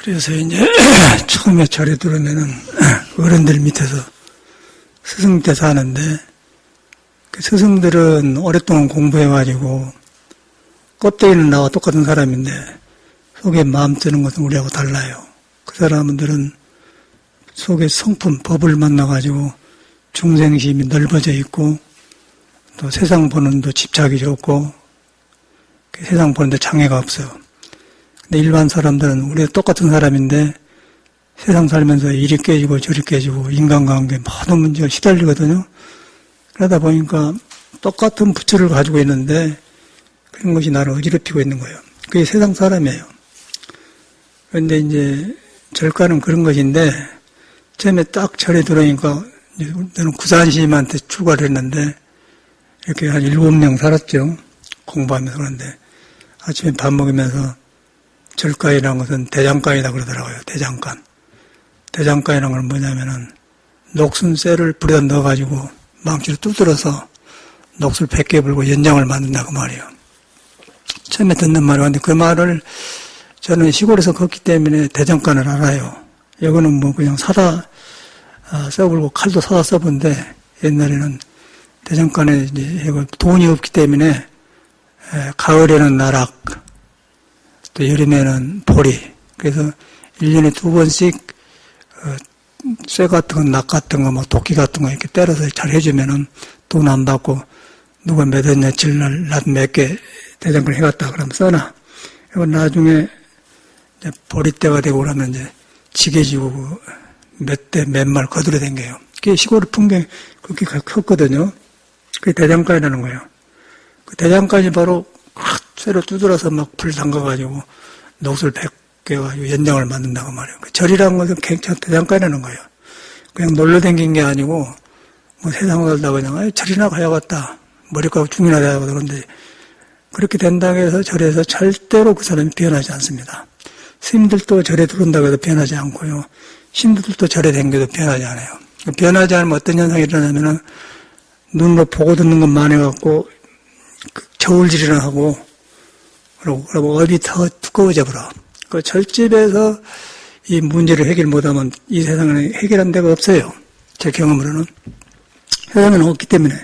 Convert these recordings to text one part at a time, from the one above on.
그래서 이제 처음에 절에 들어오면은 어른들 밑에서 스승 밑에서 하는데 그 스승들은 오랫동안 공부해가지고 껍데기는 나와 똑같은 사람인데 속에 마음 뜨는 것은 우리하고 달라요. 그 사람들은 속에 성품, 법을 만나가지고 중생심이 넓어져 있고 또 세상 보는 데 집착이 좋고 세상 보는 데 장애가 없어요. 근데 일반 사람들은 우리가 똑같은 사람인데 세상 살면서 이리 깨지고 저리 깨지고 인간관계 모든 문제가 시달리거든요. 그러다 보니까 똑같은 부처를 가지고 있는데 그런 것이 나를 어지럽히고 있는 거예요. 그게 세상 사람이에요. 그런데 이제 절가는 그런 것인데 처음에 딱 절에 들어오니까 저는 구산시임한테 출가를 했는데 이렇게 한 7명 살았죠. 공부하면서. 그런데 아침에 밥 먹으면서 절가이라는 것은 대장간이다 그러더라고요. 대장간. 대장간이라는 건 뭐냐면은 녹순쇠를 불에다 넣어가지고 망치로 두드려서 녹술 100개 불고 연장을 만든다 그 말이에요. 처음에 듣는 말이었는데 그 말을 저는 시골에서 걷기 때문에 대장간을 알아요. 이거는 뭐 그냥 사다 써불고 칼도 사다 써본데 옛날에는 대장간에 이제 돈이 없기 때문에 가을에는 나락 또 여름에는 보리 그래서 1년에 2번씩 쇠 같은 거, 낙 같은 거, 뭐 도끼 같은 거 이렇게 때려서 잘 해주면은 돈 안 받고 누가 몇 월 며칠 날 몇 개 대장간 해갔다 그러면 써놔. 그리고 나중에 이제 보리 때가 되고 그러면 이제 지게지고 몇 대 몇 말 거들어 댕겨요. 그게 시골 풍경 그렇게 컸거든요. 그게 대장간이라는 거예요. 그 대장간이 바로 쇠로 두드려서 막 불 담가가지고 녹술 100개 가지고 연장을 만든다고 말이에요. 그 절이라는 것은 괜찮은 대장간이라는 거예요. 그냥 놀러 댕긴 게 아니고 뭐 세상 살다 그냥 절이나 가야겠다. 머리 깎고 중이나 돼야겠다. 그런데 그렇게 된다고 해서 절에서 절대로 그 사람이 변하지 않습니다. 스님들도 절에 들어온다고 해도 변하지 않고요. 신도들도 절에 댕겨도 변하지 않아요. 변하지 않으면 어떤 현상이 일어나면은 눈으로 보고 듣는 것만 해갖고 저울질이나 하고 그러고 업이 더 두꺼워져 버려. 그 절집에서 이 문제를 해결 못하면 이 세상에는 해결한 데가 없어요. 제 경험으로는. 세상에는 없기 때문에.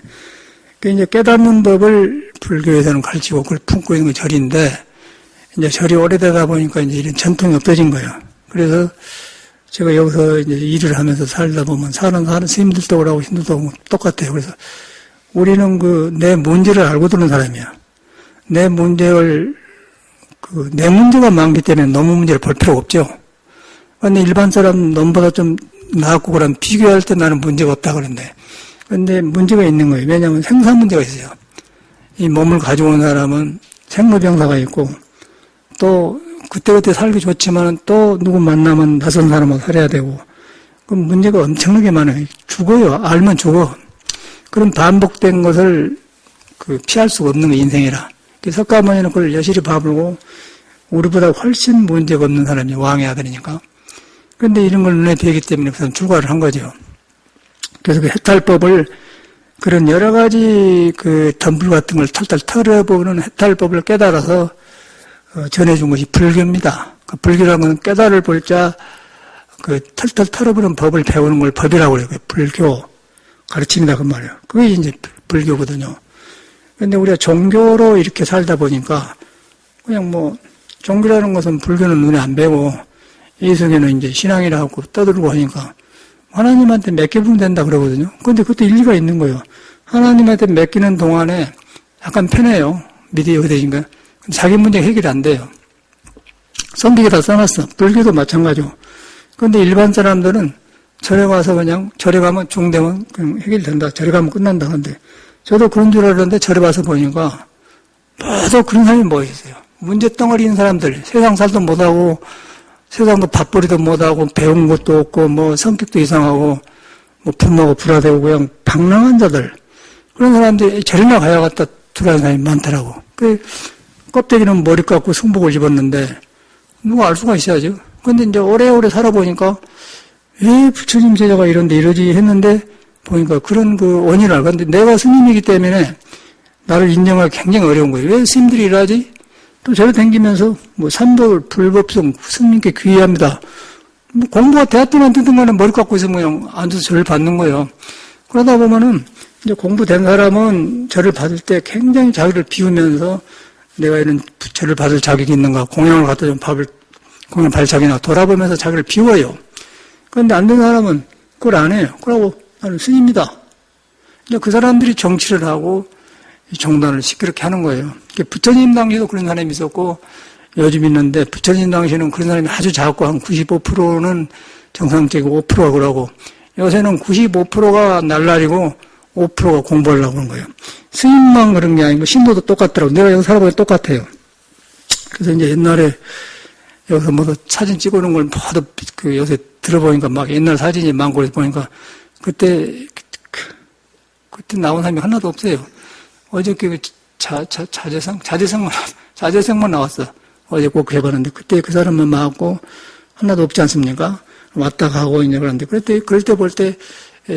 그 이제 깨닫는 법을 불교에서는 가르치고 그걸 품고 있는 게 절인데 이제 절이 오래되다 보니까 이제 이런 전통이 없어진 거예요. 그래서 제가 여기서 이제 일을 하면서 살다 보면 사는 스님들도 그러고 신도도 똑같아요. 그래서 우리는 내 문제를 알고 드는 사람이야. 내 문제가 많기 때문에 너무 문제를 볼 필요가 없죠. 근데 일반 사람 nom보다 좀 나았고 그러면 비교할 때 나는 문제가 없다 그러는데. 근데 문제가 있는 거예요. 왜냐하면 생사 문제가 있어요. 이 몸을 가지고 온 사람은 생로병사가 있고 또 그때그때 살기 좋지만 또 누구 만나면 낯선 사람하고 살아야 되고 그럼 문제가 엄청나게 많아요. 죽어요. 알면 죽어. 그런 반복된 것을 피할 수가 없는 거 인생이라. 석가모니는 그걸 여실히 봐보고 우리보다 훨씬 문제가 없는 사람이 왕의 아들이니까. 그런데 이런 걸 눈에 띄기 때문에 그래서 출가를 한 거죠. 그래서 그 해탈법을 그런 여러 가지 덤불 같은 걸 탈탈 털어보는 해탈법을 깨달아서 전해준 것이 불교입니다. 그 불교라는 건 깨달을 볼 자, 털털 털어보는 법을 배우는 걸 법이라고 그래요. 불교 가르침이다 그 말이에요. 그게 이제 불교거든요. 근데 우리가 종교로 이렇게 살다 보니까 그냥 뭐 종교라는 것은 불교는 눈에 안 뵈고 이 속에는 이제 신앙이라고 떠들고 하니까 하나님한테 맡기면 된다 그러거든요. 근데 그것도 일리가 있는 거예요. 하나님한테 맡기는 동안에 약간 편해요. 믿음이 어디인가. 자기 문제 해결이 안 돼요. 성경에 다 써놨어. 불교도 마찬가지고. 근데 일반 사람들은 절에 가서 그냥 절에 가면 중되면 그냥 해결된다. 절에 가면 끝난다. 근데 저도 그런 줄 알았는데 절에 가서 보니까 모두 그런 사람이 뭐 있어요. 문제 덩어리인 사람들, 세상 살도 못하고 세상도 밥벌이도 못하고 배운 것도 없고 뭐 성격도 이상하고 뭐 분노하고 불화되고 그냥 방랑한 자들 그런 사람들이 절이나 가야겠다 들어가는 사람이 많더라고. 그 껍데기는 머리 깎고 승복을 입었는데 누가 알 수가 있어야죠. 근데 이제 오래오래 살아보니까 왜 부처님 제자가 이런데 이러지 했는데 보니까 그런 원인을 알고. 근데 내가 스님이기 때문에 나를 인정하기 굉장히 어려운 거예요. 왜 스님들이 이러지? 또 절에 다니면서 뭐 삼볼, 불법성, 스님께 귀의합니다. 뭐 공부가 되었든 안 되든 간에 머리 깎고 있으면 그냥 앉아서 절을 받는 거예요. 그러다 보면은 이제 공부된 사람은 절을 받을 때 굉장히 자기를 비우면서 내가 이런 절을 받을 자격이 있는가, 공양을 갖다 좀 공양 받을 자격이나 돌아보면서 자기를 비워요. 그런데 안 된 사람은 그걸 안 해요. 그러고 나는 스님이다. 이제 그 사람들이 정치를 하고 정단을 시끄럽게 하는 거예요. 부처님 당시에도 그런 사람이 있었고 요즘 있는데 부처님 당시에는 그런 사람이 아주 작고 한 95%는 정상적이고 5%가 그러고 요새는 95%가 날라리고 5%가 공부하려고 하는 거예요. 스님만 그런 게 아니고 신도도 똑같더라고. 내가 여기 살아보니 똑같아요. 그래서 이제 옛날에 여기서 모두 사진 찍어놓은 걸 모두 요새 들어보니까 막 옛날 사진이 많고 그래서 보니까 그때 나온 사람이 하나도 없어요. 어저께 자재성만 나왔어. 어제 꼭 해봤는데 그때 그 사람만 많고 하나도 없지 않습니까? 왔다 가고 이제 그런데 그럴 때 볼 때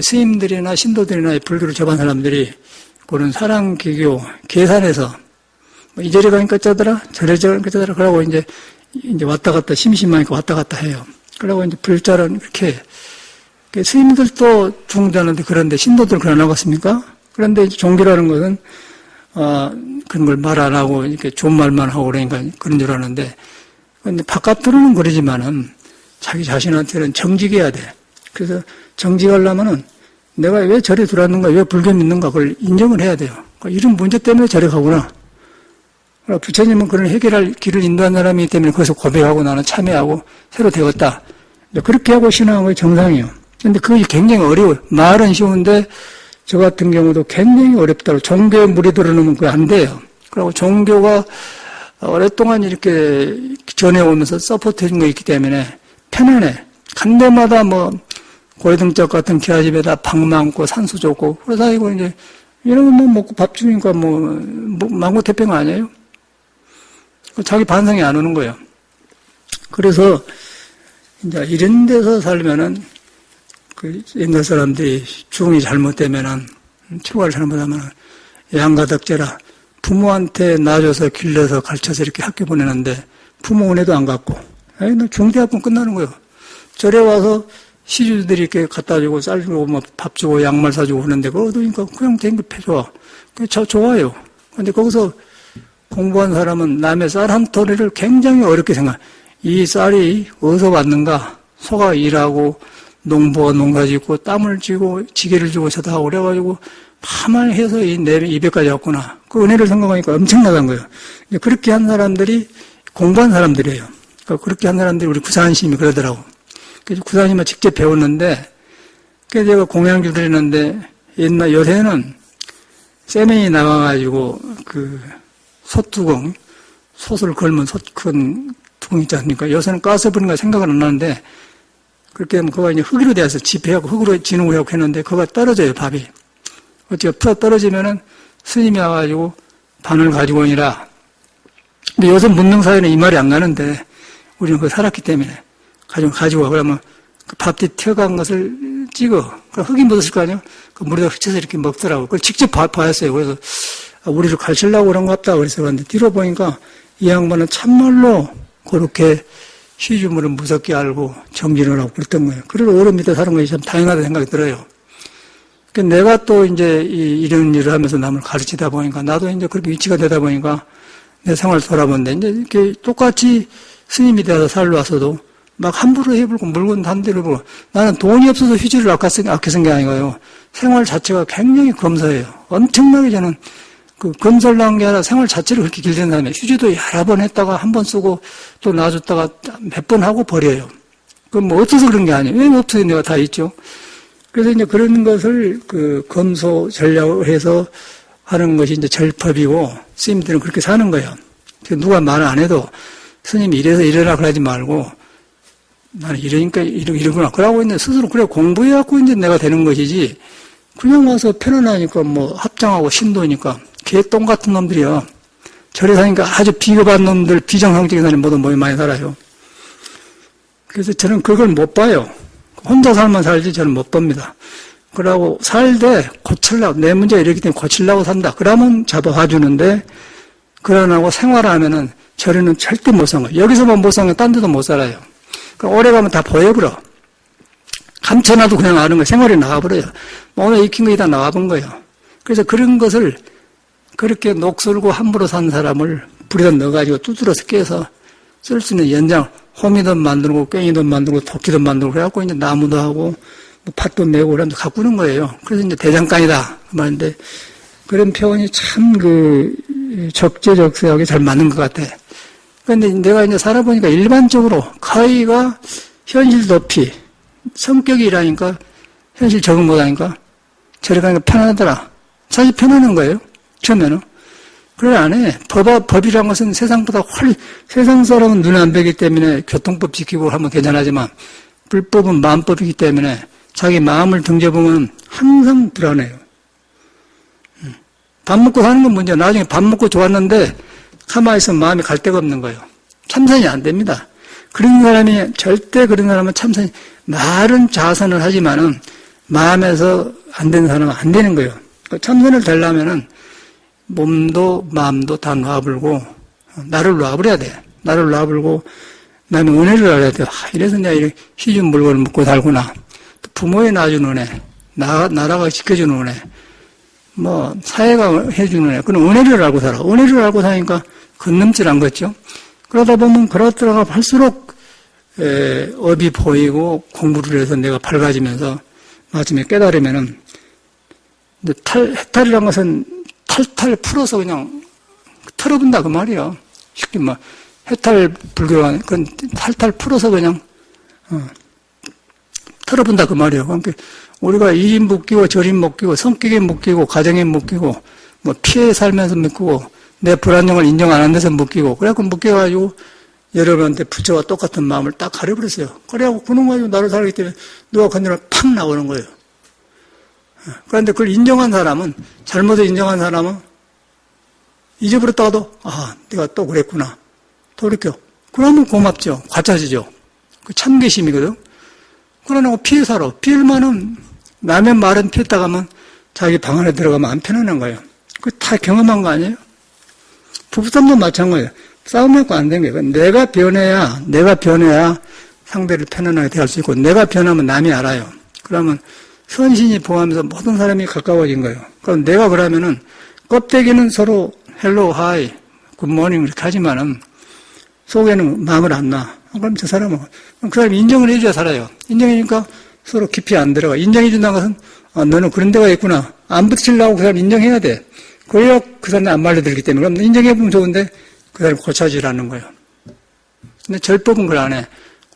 스님들이나 신도들이나 불교를 접한 사람들이 그런 사랑기교 계산해서 뭐 이 절에 가니까 짜더라 저래 가니까 짜더라 그러고 이제 왔다 갔다 심심하니까 왔다 갔다 해요. 그러고 이제 불자는 그렇게 스님들도 중자는데 그런데 신도들 그런 안 하겠습니까? 그런데 이제 종교라는 것은 그런 걸 말 안 하고 이렇게 좋은 말만 하고 그러니까 그런 줄 아는데 근데 바깥으로는 그러지만은 자기 자신한테는 정직해야 돼. 그래서 정직하려면은 내가 왜 절에 들어왔는가, 왜 불교 믿는가, 그걸 인정을 해야 돼요. 그러니까 이런 문제 때문에 절에 가구나. 그러니까 부처님은 그런 해결할 길을 인도한 사람이기 때문에 거기서 고백하고 나는 참여하고 새로 되었다. 그렇게 하고 신앙한 게 정상이에요. 근데 그게 굉장히 어려워요. 말은 쉬운데 저 같은 경우도 굉장히 어렵다고. 종교에 물이 들어놓으면 그게 안 돼요. 그리고 종교가 오랫동안 이렇게 전해오면서 서포트해준 거 있기 때문에 편안해. 간 데마다 뭐 고래등짝 같은 기아집에다 방 많고 산소 좋고 그러다 이거 이제 이런 거 뭐 먹고 밥 주니까 뭐 망고태평 아니에요? 자기 반성이 안 오는 거예요. 그래서 이제 이런 데서 살면은 그 옛날 사람들이 중이 잘못되면은 출가를 잘못하면은 양가덕제라 부모한테 낳아줘서 길러서 가르쳐서 이렇게 학교 보내는데 부모 은혜도 안 갚고 중대학교 끝나는 거예요. 절에 와서 시주들이 이렇게 갖다 주고 쌀 주고 뭐 밥 주고 양말 사주고 그러는데 그거 얻으니까 그냥 대급해 줘. 그게 좋아요. 근데 거기서 공부한 사람은 남의 쌀 한 토리를 굉장히 어렵게 생각. 이 쌀이 어디서 왔는가? 소가 일하고 농부가 농사 짓고 땀을 쥐고 지게를 주고 저다 하고 그래가지고 파만 해서 이 입에까지 왔구나. 그 은혜를 생각하니까 엄청나단 거예요. 그렇게 한 사람들이 공부한 사람들이에요. 그렇게 한 사람들이 우리 구사한심이 그러더라고. 그래서 구사님을 직접 배웠는데, 그래서 제가 공양주를 했는데, 옛날 요새는 세면이 나와가지고, 솥뚜껑, 솥을 걸면 큰 두껑 있지 않습니까? 요새는 가스 버린가 생각은 안 나는데, 그렇게 하면 그거가 이제 흙으로 되어서 집회하고 흙으로 진흙을 하고 했는데, 그거가 떨어져요, 밥이. 어찌가 풀어 떨어지면은 스님이 와가지고 바늘 가지고 오니라. 근데 요새 문능사회는 이 말이 안 가는데, 우리는 그거 살았기 때문에. 가지고 와. 그러면 그 밥뒤 튀어간 것을 찍어. 그 흙이 묻었을 거 아니에요? 그 물에다 흩쳐서 이렇게 먹더라고. 그걸 직접 봤어요. 그래서, 우리를 가르치려고 그런 것 같다. 그래서 그런데 뒤로 보니까 이 양반은 참말로 그렇게 시주물을 무섭게 알고 정진을 하고 그랬던 거예요. 그래서 어른 밑에 사는 것이 참 다행하다는 생각이 들어요. 내가 또 이제 이런 일을 하면서 남을 가르치다 보니까 나도 이제 그렇게 위치가 되다 보니까 내 생활을 돌아보는데 이제 이렇게 똑같이 스님이 되어서 살러 와서도 막 함부로 해불고 물건 단대로 해불고 나는 돈이 없어서 휴지를 아껴 쓴 게 아니고요. 생활 자체가 굉장히 검소해요. 엄청나게 저는 검소를 한 게 아니라 생활 자체를 그렇게 길든 다음에 휴지도 여러 번 했다가 한 번 쓰고 또 놔줬다가 몇 번 하고 버려요. 그럼 뭐 없어서 그런 게 아니에요. 왜 없어서 내가 다 있죠. 그래서 이제 그런 것을 검소 전략을 해서 하는 것이 이제 절법이고 스님들은 그렇게 사는 거예요. 누가 말 안 해도 스님이 이래서 이래라 그러지 말고 나는 이러니까 이러구나. 그러고 이제 스스로 그래 공부해갖고 이제 내가 되는 것이지 그냥 와서 편안하니까 뭐 합장하고 신도니까 개똥 같은 놈들이야. 절에 사니까 아주 비겁한 놈들, 비정상적인 사람이 모두 많이 살아요. 그래서 저는 그걸 못 봐요. 혼자 살면 살지 저는 못 봅니다. 그러고 살되 고치려고 내 문제가 이렇기 때문에 고치려고 산다. 그러면 잡아와 주는데 그러나고 생활하면은 절에는 절대 못 산 거예요. 여기서만 못 사는 딴 데도 못 살아요. 그러니까 오래 가면 다 보여버려. 감춰놔도 그냥 아는 거예요. 생활이 나와버려요. 오늘 익힌 거이 다 나와본 거예요. 그래서 그런 것을 그렇게 녹슬고 함부로 산 사람을 불에다 넣어가지고 두드려서 깨서 쓸 수 있는 연장, 호미도 만들고, 꽹이도 만들고, 도끼도 만들고, 그래갖고 이제 나무도 하고, 뭐 팥도 메고, 그러면서 가꾸는 거예요. 그래서 이제 대장간이다. 그 말인데, 그런 표현이 참 적재적소하게 잘 맞는 것 같아. 그런데 내가 이제 살아보니까 일반적으로 거의가 현실 도피, 성격이라니까, 현실 적응 못하니까, 저리 가니까 편하더라. 사실 편안한 거예요. 처음에는. 그래 안 해. 법이란 것은 세상보다 세상 사람은 눈에 안 뵈기 때문에 교통법 지키고 하면 괜찮하지만, 불법은 마음법이기 때문에 자기 마음을 등져보면 항상 불안해요. 밥 먹고 사는 건 문제야. 나중에 밥 먹고 좋았는데, 가만히 있으면 마음이 갈 데가 없는 거예요. 참선이 안 됩니다. 절대 그런 사람은 참선이, 말은 자선을 하지만은, 마음에서 안 되는 사람은 안 되는 거예요. 참선을 되려면은, 몸도 마음도 다 놔불고 나를 놔버려야 돼. 나를 놔불고 나는 은혜를 알아야 돼. 이래서 내가 이렇게 희준 물건을 먹고 살구나. 부모의 놔주는 은혜, 나라가 지켜주는 은혜, 뭐 사회가 해주는 은혜. 그런 은혜를 알고 살아. 은혜를 알고 사니까 건넘질한 거죠. 그러다 보면 그러다가 할수록 업이 보이고 공부를 해서 내가 밝아지면서 마침에 깨달으면은 해탈이란 것은 탈탈 풀어서 그냥 털어본다 그 말이야. 쉽게 뭐 해탈 불교가 그건 탈탈 풀어서 그냥 털어본다 그 말이야. 그러니까 우리가 이인 묶이고 저인 묶이고 성격에 묶이고 가정에 묶이고 뭐 피해 살면서 묶이고 내 불안정을 인정 안 한 데서 묶이고 그래갖고 묶여가지고 여러분한테 부처와 똑같은 마음을 딱 가려버렸어요. 그래갖고 그놈 가지고 나를 살기 때문에 누가 건드리면 팍 나오는 거예요. 그런데 그걸 인정한 사람은, 잘못을 인정한 사람은 잊어버렸다가도, 내가 또 그랬구나. 돌이켜. 그러면 고맙죠. 과차지죠. 그 참계심이거든. 그러나 피해 살아. 피해만은, 남의 말은 피했다 가면 자기 방 안에 들어가면 안 편안한 거예요. 그 다 경험한 거 아니에요? 부부싸움도 마찬가지예요. 싸움하고 안 된 거예요. 내가 변해야 상대를 편안하게 대할 수 있고, 내가 변하면 남이 알아요. 그러면 선신이 보호하면서 모든 사람이 가까워진 거예요. 그럼 내가 그러면은 껍데기는 서로 헬로, 하이, 굿모닝 이렇게 하지만은 속에는 마음을 안 놔. 그럼 저 사람은 그 사람이 인정을 해줘야 살아요. 인정이니까 서로 깊이 안 들어가. 인정해준다는 것은 너는 그런 데가 있구나. 안 붙이려고 그 사람 인정해야 돼. 그래야 그 사람이 안 말려들기 때문에. 그럼 인정해보면 좋은데 그 사람이 고쳐지라는 거예요. 근데 절법은 그걸 안 해.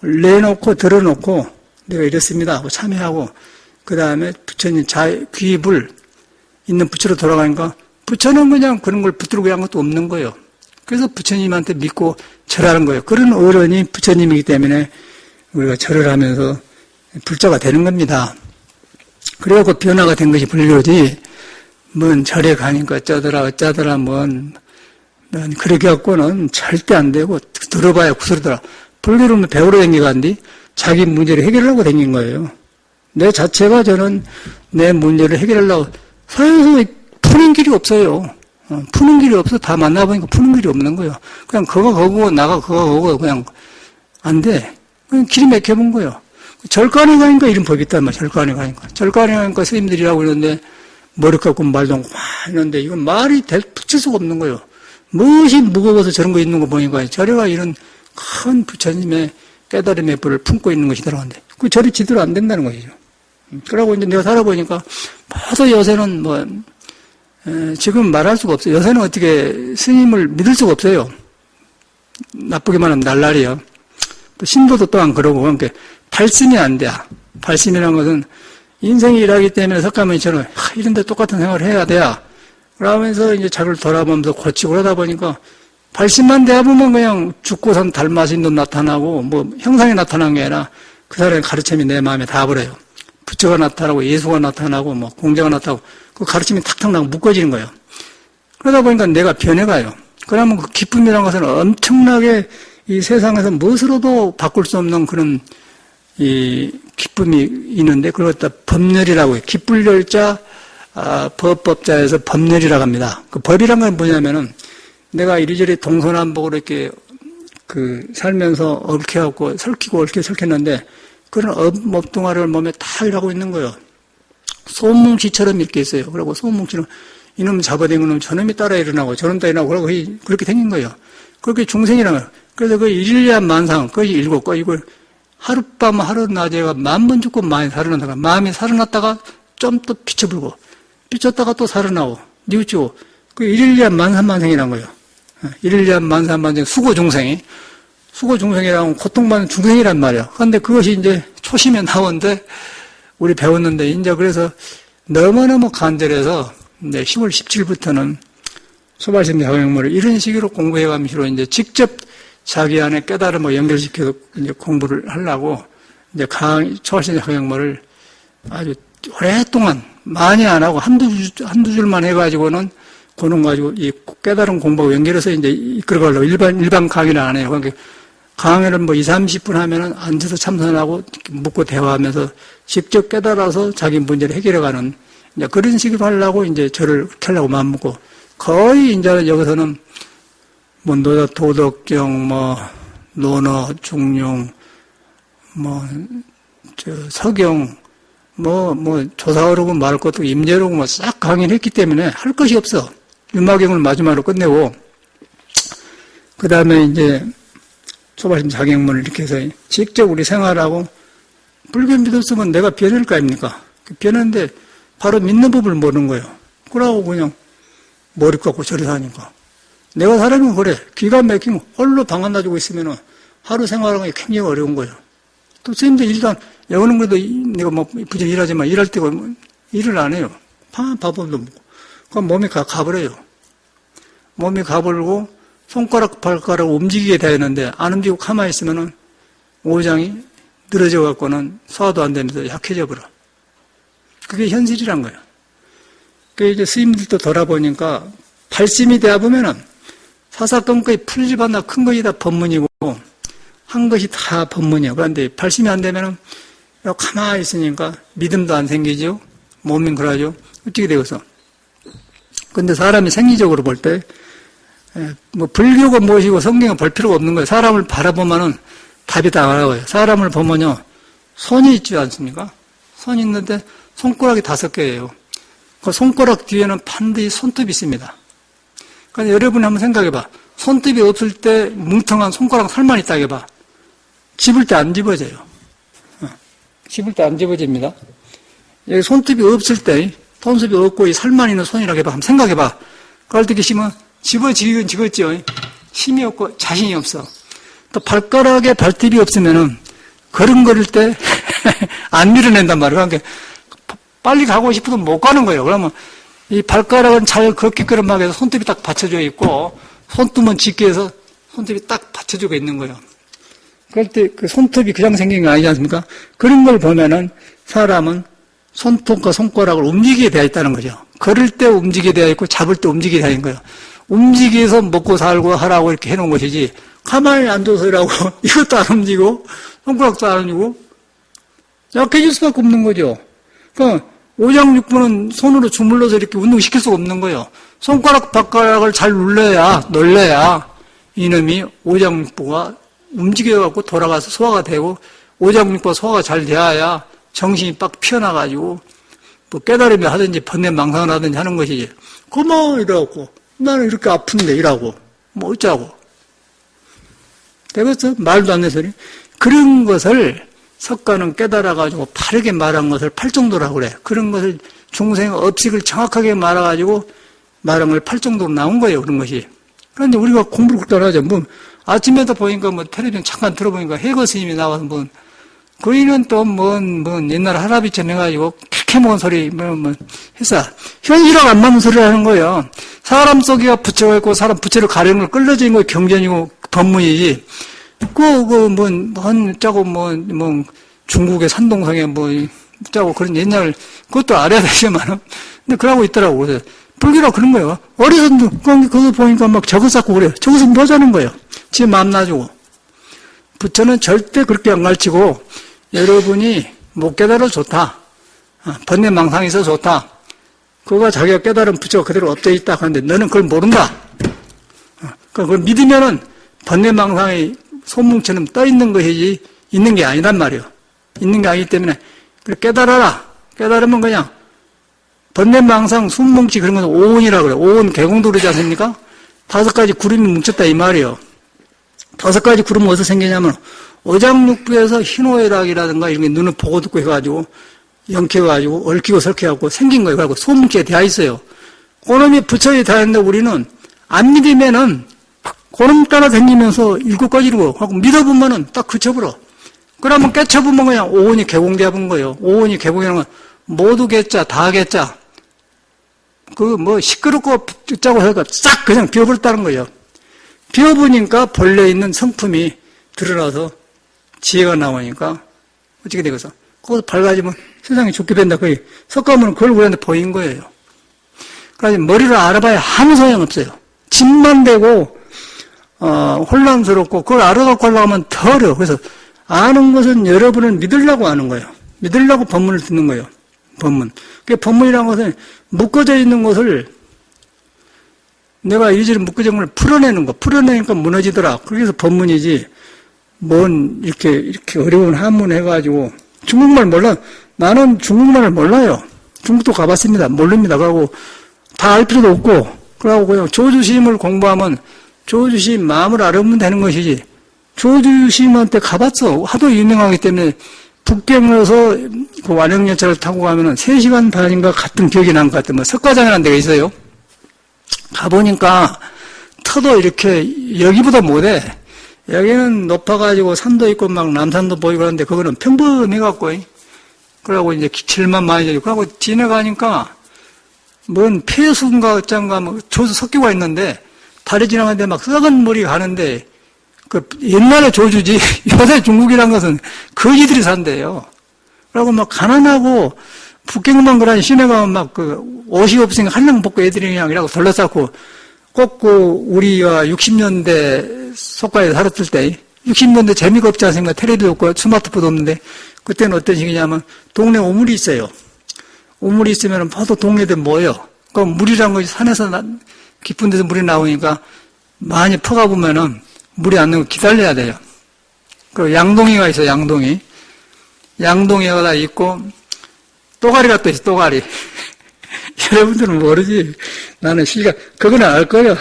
내놓고 들어놓고 내가 이랬습니다 하고 참여하고 그 다음에 부처님 귀입을 있는 부처로 돌아가니까 부처는 그냥 그런 걸 붙들고 한 것도 없는 거예요. 그래서 부처님한테 믿고 절하는 거예요. 그런 어른이 부처님이기 때문에 우리가 절을 하면서 불자가 되는 겁니다. 그래갖고 변화가 된 것이 불교지, 뭔 절에 가니까 어쩌더라, 그렇게 갖고는 절대 안 되고, 들어봐야 구슬더라. 불교를 배우러 댕겨간뒤 자기 문제를 해결하려고 댕긴 거예요. 내 자체가 저는 내 문제를 해결하려고, 사회에서 푸는 길이 없어요. 푸는 길이 없어. 다 만나보니까 푸는 길이 없는 거예요. 그냥 그거 거고, 나가 그거 거고, 그냥 안 돼. 그냥 길이 막혀본 거예요. 절간에 가니까 이런 법이 있단 말이야. 절간에 가니까 스님들이라고 그러는데, 머리 깎고 말도 막 하는데, 이건 말이 붙일 수가 없는 거예요. 무엇이 무거워서 저런 거 있는 거 보니까, 저래가 이런 큰 부처님의 깨달음의 불을 품고 있는 것이 들어간대. 그 절이 지대로 안 된다는 것이죠. 그러고 이제 내가 살아보니까, 모두 요새는 지금 말할 수가 없어요. 요새는 어떻게 스님을 믿을 수가 없어요. 나쁘게 말하면 날라리요. 또 신도도 또한 그러고, 그러니까 발심이 안 돼. 발심이라는 것은 인생이 일하기 때문에 석가모니처럼 이런데 똑같은 생활을 해야 돼야. 그러면서 이제 자기를 돌아보면서 고치고 그러다 보니까 발심만 대보면 그냥 죽고 산 달마신도 나타나고 형상이 나타난 게 아니라 그 사람의 가르침이 내 마음에 닿아버려요. 부처가 나타나고 예수가 나타나고 공자가 나타나고 그 가르침이 탁탁 나고 묶어지는 거예요. 그러다 보니까 내가 변해가요. 그러면 그 기쁨이라는 것은 엄청나게 이 세상에서 무엇으로도 바꿀 수 없는 그런 이 기쁨이 있는데 그걸 갖다 법렬이라고 해요. 기쁠열자 법법자에서 법렬이라고 합니다. 그 법이란 건 뭐냐면은 내가 이리저리 동서남북으로 이렇게 살면서 얽혀갖고 설키고 설켰는데 그런 업동화를 몸에 다 일하고 있는 거예요. 소문시처럼 이렇게 있어요. 그리고 소문시처럼 이놈 잡아당긴 놈 저놈이 따라 일어나고 저놈 따라 일어나고 그러고 그렇게 생긴 거예요. 그렇게 중생이라는 거예요. 그래서 그 일리한 만상, 그것이 일곱 이걸 하룻밤 하룻낮에가 10,000번 죽고 마음이 살아났다가 마음이 살아났다가 좀 또 비춰불고 비쳤다가 또 살아나고 뉘우치고 그 일일리한 만삼만생이란 거예요. 일일리한 만삼만생 수고중생이라고 고통받는 중생이란 말이에요. 그런데 그것이 이제 초심에 나오는데 우리 배웠는데 이제 그래서 너무너무 간절해서 이제 10월 17일부터는 소발심 사용물을 이런 식으로 공부해가면서 이제 직접 자기 안에 깨달음을 연결시켜서 이제 공부를 하려고 이제 소발심 사용물을 아주 오랫동안 많이 안 하고 한두 줄만 해가지고는 그놈 가지고 이 깨달은 공부하고 연결해서 이제 이끌어가려고 일반 강의를 안 해요. 그러니까 강의를 뭐 20, 30분 하면은 앉아서 참선하고 묻고 대화하면서 직접 깨달아서 자기 문제를 해결해가는 이제 그런 식으로 하려고 이제 저를 그렇게 하려고 마음먹고 거의 이제는 여기서는 뭐 도덕경, 뭐 논어, 중용, 뭐 서경, 뭐 조사어르고 말할 것도 임재로고 뭐 싹 강의를 했기 때문에 할 것이 없어. 유마경을 마지막으로 끝내고 그 다음에 이제 초발심 자경문을 이렇게 해서 직접 우리 생활하고 불교 믿었으면 내가 변할 거 아닙니까? 변하는데 바로 믿는 법을 모르는 거예요. 그러고 그냥 머리 깎고 저리 사니까. 내가 살아면 그래. 기가 막히면 홀로 방 하나 주고 있으면 하루 생활하는 게 굉장히 어려운 거예요. 또 선생님들 일단 여기는 그래도 내가 뭐 부지런히 일하지만 일할 때가 일을 안 해요. 밥도 먹고. 그럼 몸이 가버려요. 몸이 가버리고 손가락, 발가락 움직이게 되는데 안 움직이고 가만히 있으면은 오장이 늘어져 갖고는 소화도 안 되면서 약해져 버려. 그게 현실이란 거예요. 그 이제 스님들도 돌아보니까 발심이 되어 보면은 사사건거의 풀집 하나 큰 것이 다 법문이고 한 것이 다 법문이에요. 그런데 발심이 안 되면은 가만히 있으니까 믿음도 안 생기죠. 몸이 그러죠. 어떻게 되겠어? 근데 사람이 생리적으로 볼 때, 뭐, 불교가 무엇이고 성경을 볼 필요가 없는 거예요. 사람을 바라보면은 답이 다 나와요. 사람을 보면요, 손이 있지 않습니까? 손이 있는데 손가락이 5개예요. 그 손가락 뒤에는 반드시 손톱이 있습니다. 그러니까 여러분이 한번 생각해봐. 손톱이 없을 때 뭉텅한 손가락 살만 있다 해봐. 집을 때 안 집어져요. 집을 때 안 집어집니다. 여기 손톱이 없을 때, 손톱이 없고 이 살만 있는 손이라고 해봐. 한번 생각해봐. 그럴 때 계시면 집어지긴 집었죠. 힘이 없고 자신이 없어. 또 발가락에 발톱이 없으면은 걸음걸을 때 안 밀어낸단 말이에요. 그러니까 빨리 가고 싶어도 못 가는 거예요. 그러면 이 발가락은 잘 걷기끄럼 하게 해서 손톱이 딱 받쳐져 있고 손톱은 짙게 해서 손톱이 딱 받쳐주고 있는 거예요. 그럴 때 그 손톱이 그냥 생긴 게 아니지 않습니까? 그런 걸 보면은 사람은 손톱과 손가락을 움직이게 되어 있다는 거죠. 걸을 때 움직이게 되어 있고 잡을 때 움직이게 되어 있는 거예요. 움직여서 먹고 살고 하라고 이렇게 해놓은 것이지 가만히 앉아서 일하고 이것도 안 움직이고 손가락도 안 움직이고 약해질 수밖에 없는 거죠. 그러니까 오장육부는 손으로 주물러서 이렇게 운동시킬 수가 없는 거예요. 손가락 발가락을 잘 놀려야 이놈이 오장육부가 움직여갖고 돌아가서 소화가 되고 오장육부가 소화가 잘 돼야 정신이 빡 피어나가지고 뭐 깨달음이 하든지 번뇌망상을 하든지 하는 것이지. 그만 이래갖고 나는 이렇게 아픈데 이라고 뭐 어쩌고 되겠어? 말도 안 되는 소리. 그런 것을 석가는 깨달아가지고 바르게 말한 것을 팔정도라고 그래. 그런 것을 중생의 업식을 정확하게 말아가지고 말한 걸 팔정도로 나온 거예요. 그런 것이. 그런데 우리가 공부를 그렇게 하죠. 뭐 아침에도 보니까 뭐 텔레비전 잠깐 들어보니까 해거 스님이 나와서 뭐 그이는 또 옛날 할아비처럼 해가지고 그렇게 먹은 소리 해서 현실하고 안 맞는 소리를 하는 거예요. 사람 속에가 부처가 있고 사람 부처를 가리는 걸 끌려져 있는 거 경전이고 법문이지. 중국의 산동성에 짜고 그런 옛날 그것도 알아야 되지만은 근데 그러고 있더라고. 그래서 불교라고 그런 거예요. 어디서도 그거 보니까 막 저거 쌓고 그래요. 저것은 뭐 하자는 거예요. 지 마음 놔주고. 부처는 절대 그렇게 안 가르치고 여러분이 못 깨달아 좋다. 번뇌망상이 있어 좋다. 그거가 자기가 깨달은 부처가 그대로 엎져 있다 하는데 너는 그걸 모른다. 그걸 믿으면은 번뇌망상이 소문처럼 떠 있는 것이지 있는 게 아니란 말이에요. 있는 게 아니기 때문에 깨달아라. 깨달으면 그냥 번뇌망상, 순몽치 그런 건 오온이라고 그래요. 오온 개공도 그러지 않습니까? 5가지 구름이 뭉쳤다 이 말이에요. 5가지 구름은 어디서 생기냐면 오장육부에서 희노애락이라든가 이런 게 눈을 보고 듣고 해가지고 영켜가지고 얽히고 설켜갖고 생긴 거예요. 그래갖고 소문치에 되어 있어요. 그놈이 부처에 되어 있는데 우리는 안 믿으면은 그놈 따라 다니면서 일곱 가지로 하고 믿어보면은 딱 그쳐버려. 그러면 깨쳐보면 그냥 오온이 개공되어 본 거예요. 오온이 개공이라는 건 모두 개자, 다 개자. 시끄럽고 짜고 해서 싹 그냥 비워버렸다는 거예요. 비워보니까 본래 있는 성품이 드러나서 지혜가 나오니까 어떻게 되겠어? 거기서 밝아지면 세상이 좋게 된다. 거의 석가모니는 그걸 우리한테 보인 거예요. 그래서 머리를 알아봐야 아무 소용없어요. 집만 되고 혼란스럽고 그걸 알아갖고 하려고 하면 더 어려워. 그래서 아는 것은 여러분을 믿으려고 아는 거예요. 믿으려고 법문을 듣는 거예요. 법문. 그 법문이라는 것은 묶어져 있는 것을 내가 이리저리 묶어져 있는 걸 풀어내는 거. 풀어내니까 무너지더라. 그래서 법문이지. 이렇게 어려운 한문 해가지고 중국말 몰라. 나는 중국말을 몰라요. 중국도 가봤습니다. 모릅니다. 그러고 다 알 필요도 없고. 그러고 그냥 조주심을 공부하면 조주심 마음을 알아보면 되는 것이지. 조주심한테 가봤어. 하도 유명하기 때문에 북경에서 그 완행열차를 타고 가면은 3시간 반인가 같은 기억이 난 것 같아요. 석가장이라는 데가 있어요. 가보니까 터도 이렇게 여기보다 못해. 여기는 높아가지고 산도 있고 막 남산도 보이고 그러는데 그거는 평범해갖고 그러고 이제 기칠만 많이 되고 그러고 지나가니까 뭔 폐수인가 어쩐가 조수 섞이고 있는데 다리 지나가는데 막 썩은 물이 가는데 그 옛날에 조주지 요새 중국이란 것은 거지들이 산대요. 그러고 막 가난하고 북경만 그러니 시내 가면 막 옷이 없으니까 한량 벗고 애들이 그냥 이라고 둘러싸고 꼭 우리가 60년대 속가에 살았을 때 60년대 재미가 없지 않습니까? 텔레비도 없고 스마트폰도 없는데 그때는 어떤 식이냐면 동네 우물이 있어요. 우물이 있으면 파도 동네들 모여. 그 물이란 것이 산에서 깊은 데서 물이 나오니까 많이 퍼가 보면은 물이 안 나오고 기다려야 돼요. 그 양동이가 있어요. 양동이가 다 있고 또가리가 또 있어. 또가리. 여러분들은 모르지. 나는 그거는 알 거예요.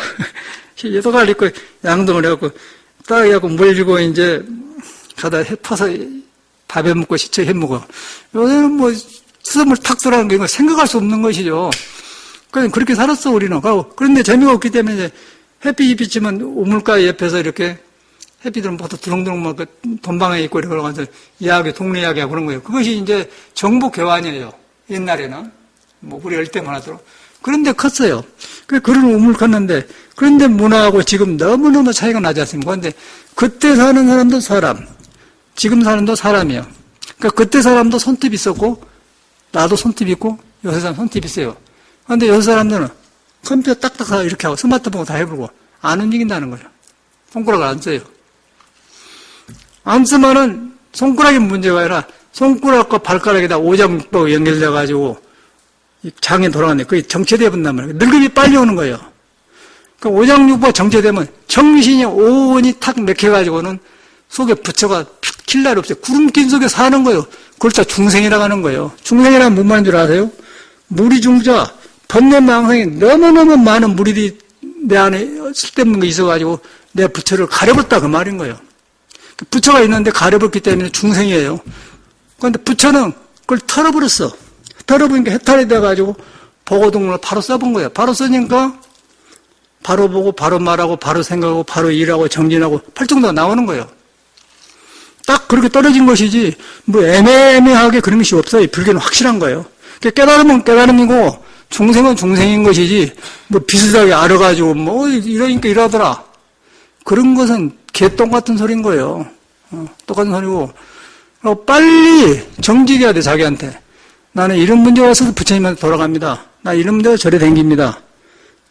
또가리 있고 양동을 해갖고 딱 해갖고 물 주고 이제 가다 퍼서 밥에 먹고 시쳐 해 먹어. 요새는 수돗물 탁 들어가는 게 생각할 수 없는 것이죠. 그렇게 살았어 우리는. 그런데 재미가 없기 때문에 이제 햇빛이 비치면 우물가 옆에서 이렇게 햇빛을 모두 두렁두렁 막 돈방에 있고 이러고 가서 동네 이야기하고 그런 거예요. 그것이 이제 정보 교환이에요. 옛날에는. 우리 어릴 때만 하도록. 그런데 컸어요. 그런 우물 컸는데, 그런데 문화하고 지금 너무너무 차이가 나지 않습니까? 그런데 그때 사는 사람도 사람, 지금 사람도 사람이에요. 그러니까 그때 사람도 손톱이 있었고, 나도 손톱이 있고, 요새 사람 손톱이 있어요. 그런데 요새 사람들은 컴퓨터 딱딱 이렇게 하고 스마트폰 다 해보고 안 움직인다는 거예요. 손가락을 안 써요. 안 쓰면은 손가락이 문제가 아니라 손가락과 발가락에다 오장육부가 연결돼가지고 장이 돌아가는데 그게 정체되어 본단 말이에요. 늙음이 빨리 오는 거예요. 그러니까 오장육부가 정체되면 정신이 오온이 탁 맥혀가지고는 속에 부처가 킬 날이 없어요. 구름낀 속에 사는 거예요. 그걸 다 중생이라고 하는 거예요. 중생이라는 뭔 말인 줄 아세요? 무리중자, 번뇌망상이 너무너무 많은 무리들이 내 안에 쓸데없는 거 있어가지고 내 부처를 가려버렸다 그 말인 거예요. 부처가 있는데 가려버렸기 때문에 중생이에요. 그런데 부처는 그걸 털어버렸어. 털어보니까 해탈이 돼가지고 보고동문을 바로 써본 거예요. 바로 쓰니까 바로 보고 바로 말하고 바로 생각하고 바로 일하고 정진하고 팔정도가 나오는 거예요. 딱 그렇게 떨어진 것이지 애매하게 그런 것이 없어요. 불교는 확실한 거예요. 깨달으면 깨달음이고 중생은 중생인 것이지 비슷하게 알아가지고 이러니까 이러더라. 그런 것은 개똥 같은 소리인 거예요. 똑같은 소리고 빨리 정직해야 돼 자기한테. 나는 이런 문제가 있어서 부처님한테 돌아갑니다. 나 이런 문제가 저래 댕깁니다.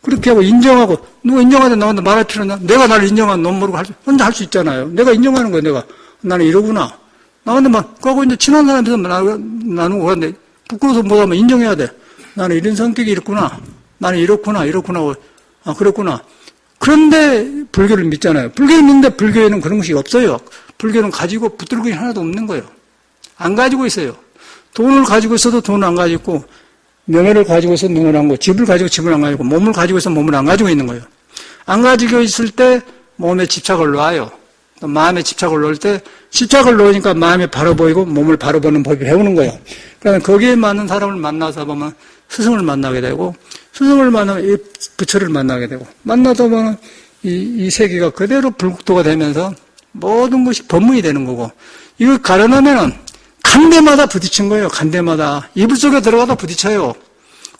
그렇게 하고 인정하고 누가 인정하는데 나한테 말할 필요는 없나? 내가 나를 인정한 놈 모르고 혼자 할 수 있잖아요. 내가 인정하는 거예요. 내가 나는 이러구나. 나한테 그하고 이제 친한 사람에서 나누고 그러는데 부끄러워서 못하면 인정해야 돼. 나는 이런 성격이 이렇구나. 나는 이렇구나. 그렇구나. 그런데 불교를 믿잖아요. 불교를 믿는데 불교에는 그런 것이 없어요. 불교는 가지고 붙들 것이 하나도 없는 거예요. 안 가지고 있어요. 돈을 가지고 있어도 돈을 안 가지고 있고, 명예를 가지고 있어도 명예를 안 가지고, 집을 가지고 집을 안 가지고, 몸을 가지고 있어도 몸을 안 가지고 있는 거예요. 안 가지고 있을 때 몸에 집착을 놓아요. 또 마음에 집착을 놓을 때 집착을 놓으니까 마음이 바로 보이고 몸을 바로 보는 법이 배우는 거예요. 그러니까 거기에 맞는 사람을 만나서 보면 스승을 만나게 되고, 스승을 만나면 이 부처를 만나게 되고, 만나다 보면 이 세계가 그대로 불국토가 되면서 모든 것이 법문이 되는 거고, 이걸 가려놓으면은 간대마다 부딪힌 거예요. 간대마다. 이불 속에 들어가다 부딪혀요.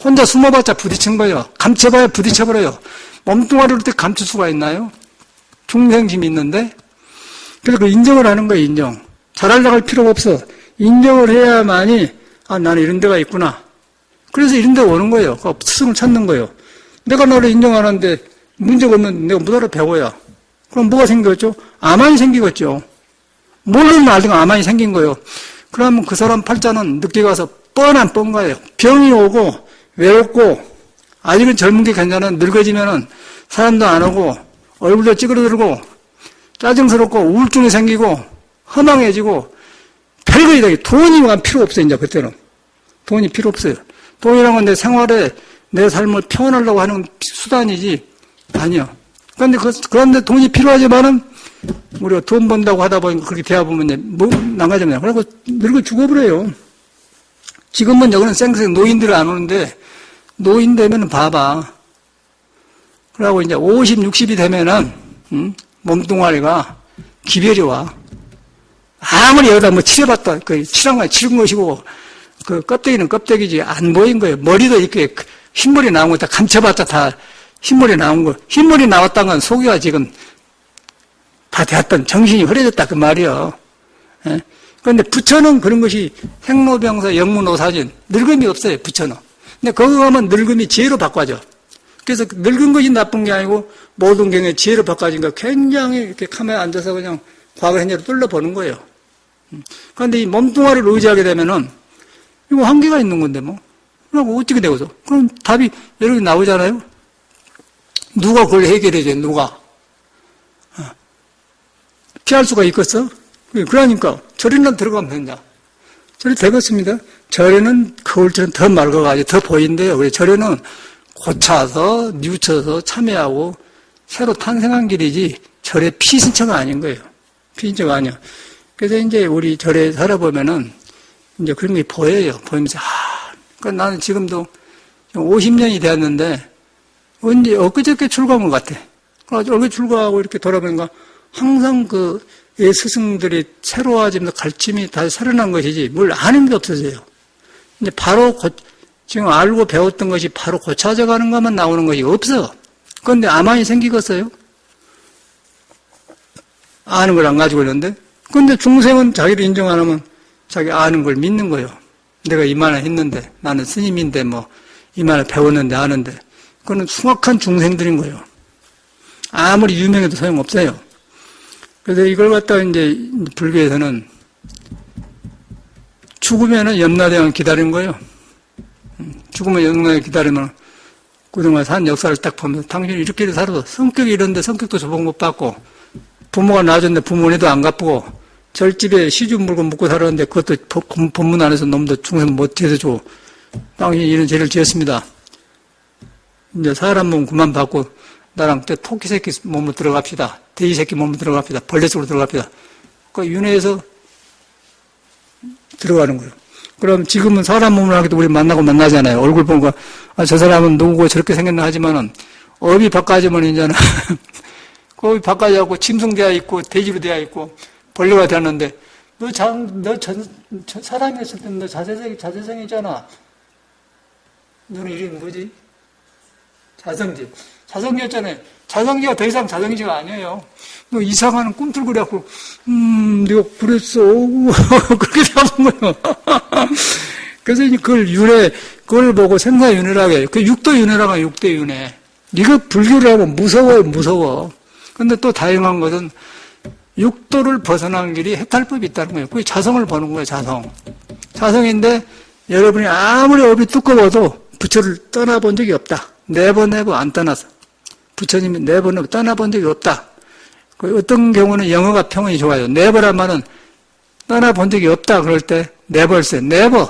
혼자 숨어봤자 부딪힌 거예요. 감춰봐야 부딪혀버려요. 몸뚱아리를 어떻게 감출 수가 있나요? 중생심이 있는데. 그래서 그 인정을 하는 거예요. 인정. 잘하려고 할 필요가 없어. 인정을 해야만이 나는 이런 데가 있구나. 그래서 이런 데 오는 거예요. 스승을 찾는 거예요. 내가 너를 인정하는데 문제가 없는 내가 뭐하러 배워야. 그럼 뭐가 생겼죠? 아만이 생기겠죠. 모르는 나중에 아만이 생긴 거예요. 그러면 그 사람 팔자는 늦게 가서 뻔한 뻔가예요. 병이 오고 외롭고 아직은 젊은 게 괜찮아. 늙어지면은 사람도 안 오고 얼굴도 찌그러들고 짜증스럽고 우울증이 생기고 허망해지고 별거이 되게 돈이 필요 없어요. 이제 그때는 돈이 필요 없어요. 돈이란 건 내 생활에 내 삶을 평안하려고 하는 수단이지 아니요. 그런데 돈이 필요하지만은 우리가 돈 번다고 하다 보니까 그렇게 대화 보면 뭐 나가잖아요. 그래서 늙어 죽어버려요. 지금은 여기는 생생 노인들을 안 오는데 노인 되면은 봐봐. 그러고 이제 50, 60이 되면은 몸뚱아리가 기별이 와. 아무리 여기다 뭐 칠해봤다, 칠한 거 칠은 것이고 그 껍데기는 껍데기지 안 보인 거예요. 머리도 이렇게 흰머리 나온 거 다 감춰봤자 다 흰머리 나온 거. 흰머리 나왔다는 건 속이가 지금 다 되었던 정신이 흐려졌다 그 말이요. 예? 그런데 부처는 그런 것이 생로병사 영문오사진 늙음이 없어요. 부처는. 근데 거기 가면 늙음이 지혜로 바꿔져. 그래서 늙은 것이 나쁜 게 아니고 모든 경에 지혜로 바꿔지니까 굉장히 이렇게 카메라에 앉아서 그냥 과거 현재를 뚫러보는 거예요. 그런데 이 몸뚱아리를 의지하게 되면은 이거 한계가 있는 건데 뭐. 그럼 어떻게 되고서? 그럼 답이 여러 개 나오잖아요. 누가 그걸 해결해줘요? 누가? 피할 수가 있겠어? 그러니까 절에는 들어가면 된다. 절이 되겠습니다. 절에는 거울처럼 더 맑아가지고 더 보인대요. 왜 절에는 고쳐서 뉘우쳐서 참여하고 새로 탄생한 길이지 절의 피신처가 아닌 거예요. 피신처가 아니야. 그래서 이제 우리 절에 살아보면은 이제 그런 게 보여요. 보이면서 그러니까 나는 지금도 50년이 되었는데 언제 엊그저께 출가한 것 같아. 그래서 엊그저께 출가하고 이렇게 돌아보니까 항상 그 스승들이 새로워지면서 가르침이 다시 살아난 것이지 뭘 아는 게 없어져요. 이제 바로 지금 알고 배웠던 것이 바로 고쳐져 가는 것만 나오는 것이 없어. 그런데 아만이 생기겠어요? 아는 걸 안 가지고 있는데. 그런데 중생은 자기를 인정 안 하면 자기 아는 걸 믿는 거예요. 내가 이만을 했는데, 나는 스님인데 뭐 이만을 배웠는데 아는데. 그거는 숭악한 중생들인 거예요. 아무리 유명해도 소용없어요. 그래서 이걸 갖다가 이제 불교에서는 죽으면은 염라대왕 기다리는 거예요. 죽으면 염라대왕 기다리면 그동안 산 역사를 딱 보면서 당신이 이렇게 살아도 성격이 이런데 성격도 조복 못 받고 부모가 낳아줬는데 부모네도 안 갚고 절집에 시주 물건 묻고 살았는데 그것도 법문 안에서 놈도 중생 못 해서 당신이 이런 죄를 지었습니다. 이제 사람 몸 그만 받고 나랑 또 토끼 새끼 몸으로 들어갑시다. 돼지 새끼 몸으로 들어갑시다. 벌레 속으로 들어갑시다. 그 윤회에서 들어가는 거예요. 그럼 지금은 사람 몸을 하기도 우리 만나잖아요. 얼굴 보니까 저 사람은 누구고 저렇게 생겼나 하지만은 업이 바꿔지면 이제는 그 업이 바꿔져갖고 짐승되어 있고 돼지로 되어 있고 벌레가 되었는데 너 사람이었을 때 너 자세성이잖아. 너는 이름이 뭐지? 자성지. 자성지였잖아요. 자성지가 더 이상 자성지가 아니에요. 너 이상한 꿈틀거려갖고, 내가 그랬어. 그렇게 잡은 거예요. 그래서 이제 그걸 보고 생사윤회라고 해요. 그 육도윤회라고 해요, 육도윤회. 이거 불교를 하면 무서워요, 무서워. 근데 또 다행한 것은 육도를 벗어난 길이 해탈법이 있다는 거예요. 그게 자성을 보는 거예요, 자성. 자성인데 여러분이 아무리 업이 두꺼워도 부처를 떠나본 적이 없다. 네버 안 떠나서. 부처님이 never는 떠나본 적이 없다. 어떤 경우는 영어가 평온이 좋아요. never란 말은 떠나본 적이 없다. 그럴 때 never세. never.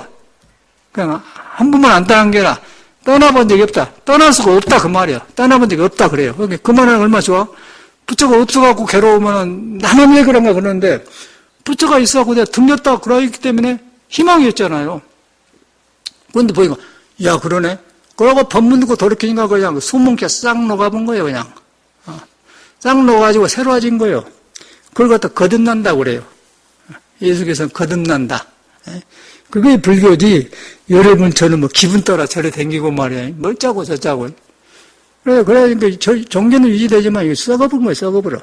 그냥 한 번만 안 떠난 게 아니라 떠나본 적이 없다. 떠날 수가 없다. 그 말이야. 떠나본 적이 없다. 그래요. 그 말은 얼마나 좋아? 부처가 없어갖고 괴로우면은 나만 왜 그런가 그러는데 부처가 있어갖고 내가 등렸다 그러기 때문에 희망이 있잖아요. 그런데 보니까 야 그러네. 그러고 법문 듣고 돌이키니까 그냥 소문께 싹 녹아본 거예요. 그냥 싹 녹아가지고 새로워진 거예요. 그걸 갖다 거듭난다고 그래요. 예수께서는 거듭난다. 그게 불교지. 여러분처럼 뭐 기분 따라 저래 댕기고 말이야. 뭐 짜고 저 짜고. 그러니까 종교는 유지되지만 이게 썩어버린 거예요. 썩어버려.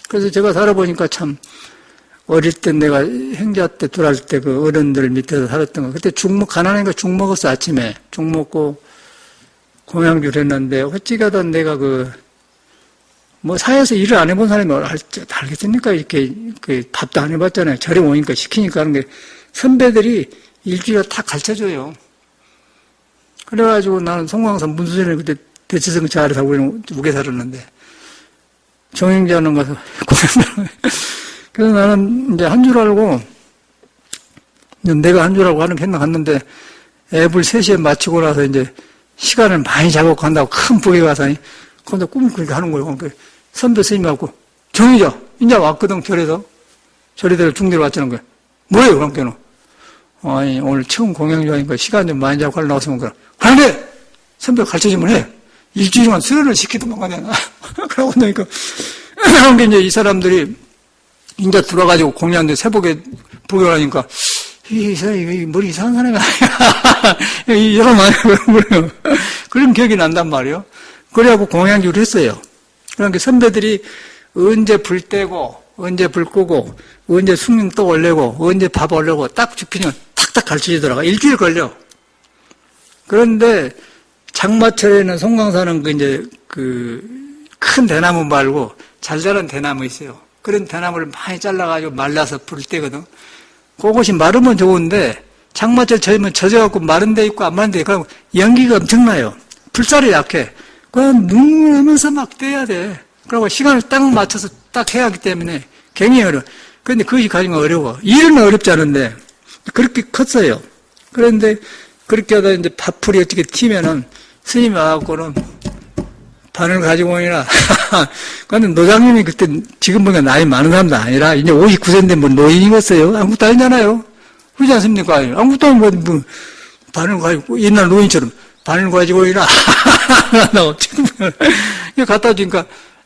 그래서 제가 살아보니까 참 어릴 때 내가 행자 때 들어갈 때 그 어른들 밑에서 살았던 거. 그때 가난하니까 죽 먹었어. 아침에 죽 먹고 공양주를 했는데 어찌가든 내가 뭐 사회에서 일을 안 해본 사람이 알겠습니까? 이렇게 밥도 안 해봤잖아요. 절에 오니까 시키니까 하는 게 선배들이 일주일에 다 가르쳐줘요. 그래가지고 나는 송광산 문수전에 그때 대치성 자리에서 우게 살았는데 정행자는 가서 그래서 나는 이제 한 줄 알고 내가 한 줄 알고 하는 편을 갔는데 애불 3시에 마치고 나서 이제 시간을 많이 잡고 간다고 큰 부에 가서 거기다 꿈을 그렇게 하는 거예요. 그러니까 선배 스님하고 정의자 이제 왔거든. 절에대로 중대로 왔자는 거야. 뭐예요? 그러니까는 아니 오늘 처음 공양주하니까 시간 좀 많이 잡고 하려고 나왔으면 그런데 선배 가르쳐주면 해. 일주일만 수련을 시키더만 가냐. 그러고 나니까 그런 게 이제 이 사람들이 인자 들어가지고 공양대 새벽에 부교를 하니까 이 사람이 머리 이상한 사람이 아니야. 여러 많이 그래요. 그런 기억이 난단 말이에요. 그래갖고 공양주를 했어요. 그러니까 선배들이 언제 불 떼고, 언제 불 끄고, 언제 숭늉 또 올리고, 언제 밥 올리고 딱 죽히면 탁탁 가르쳐주더라고. 일주일 걸려. 그런데 장마철에는 송광사는 큰 대나무 말고 잘 자란 대나무 있어요. 그런 대나무를 많이 잘라가지고 말라서 불 떼거든. 그것이 마르면 좋은데 장마철 젖어갖고 마른 데 있고 안 마른 데 있고 그럼 연기가 엄청나요. 불살이 약해. 그냥 눈을 하면서 막 떼야 돼. 그리고 시간을 딱 맞춰서 딱 해야 하기 때문에 굉장히 어려워. 그런데 그것이 가지고 어려워. 일은 어렵지 않은데 그렇게 컸어요. 그런데 그렇게 하다 이제 밥풀이 어떻게 튀면은 스님이 와갖고는 바늘 가지고 오니라. 근데 노장님이 그때 지금 보니까 나이 많은 사람도 아니라 이제 59세인데 뭐 노인이겠어요? 아무것도 아니잖아요. 그렇지 않습니까? 아무것도 아니고 뭐 바늘 가지고 옛날 노인처럼 바늘 가지고 오니라. 나 지금 갖다 주니까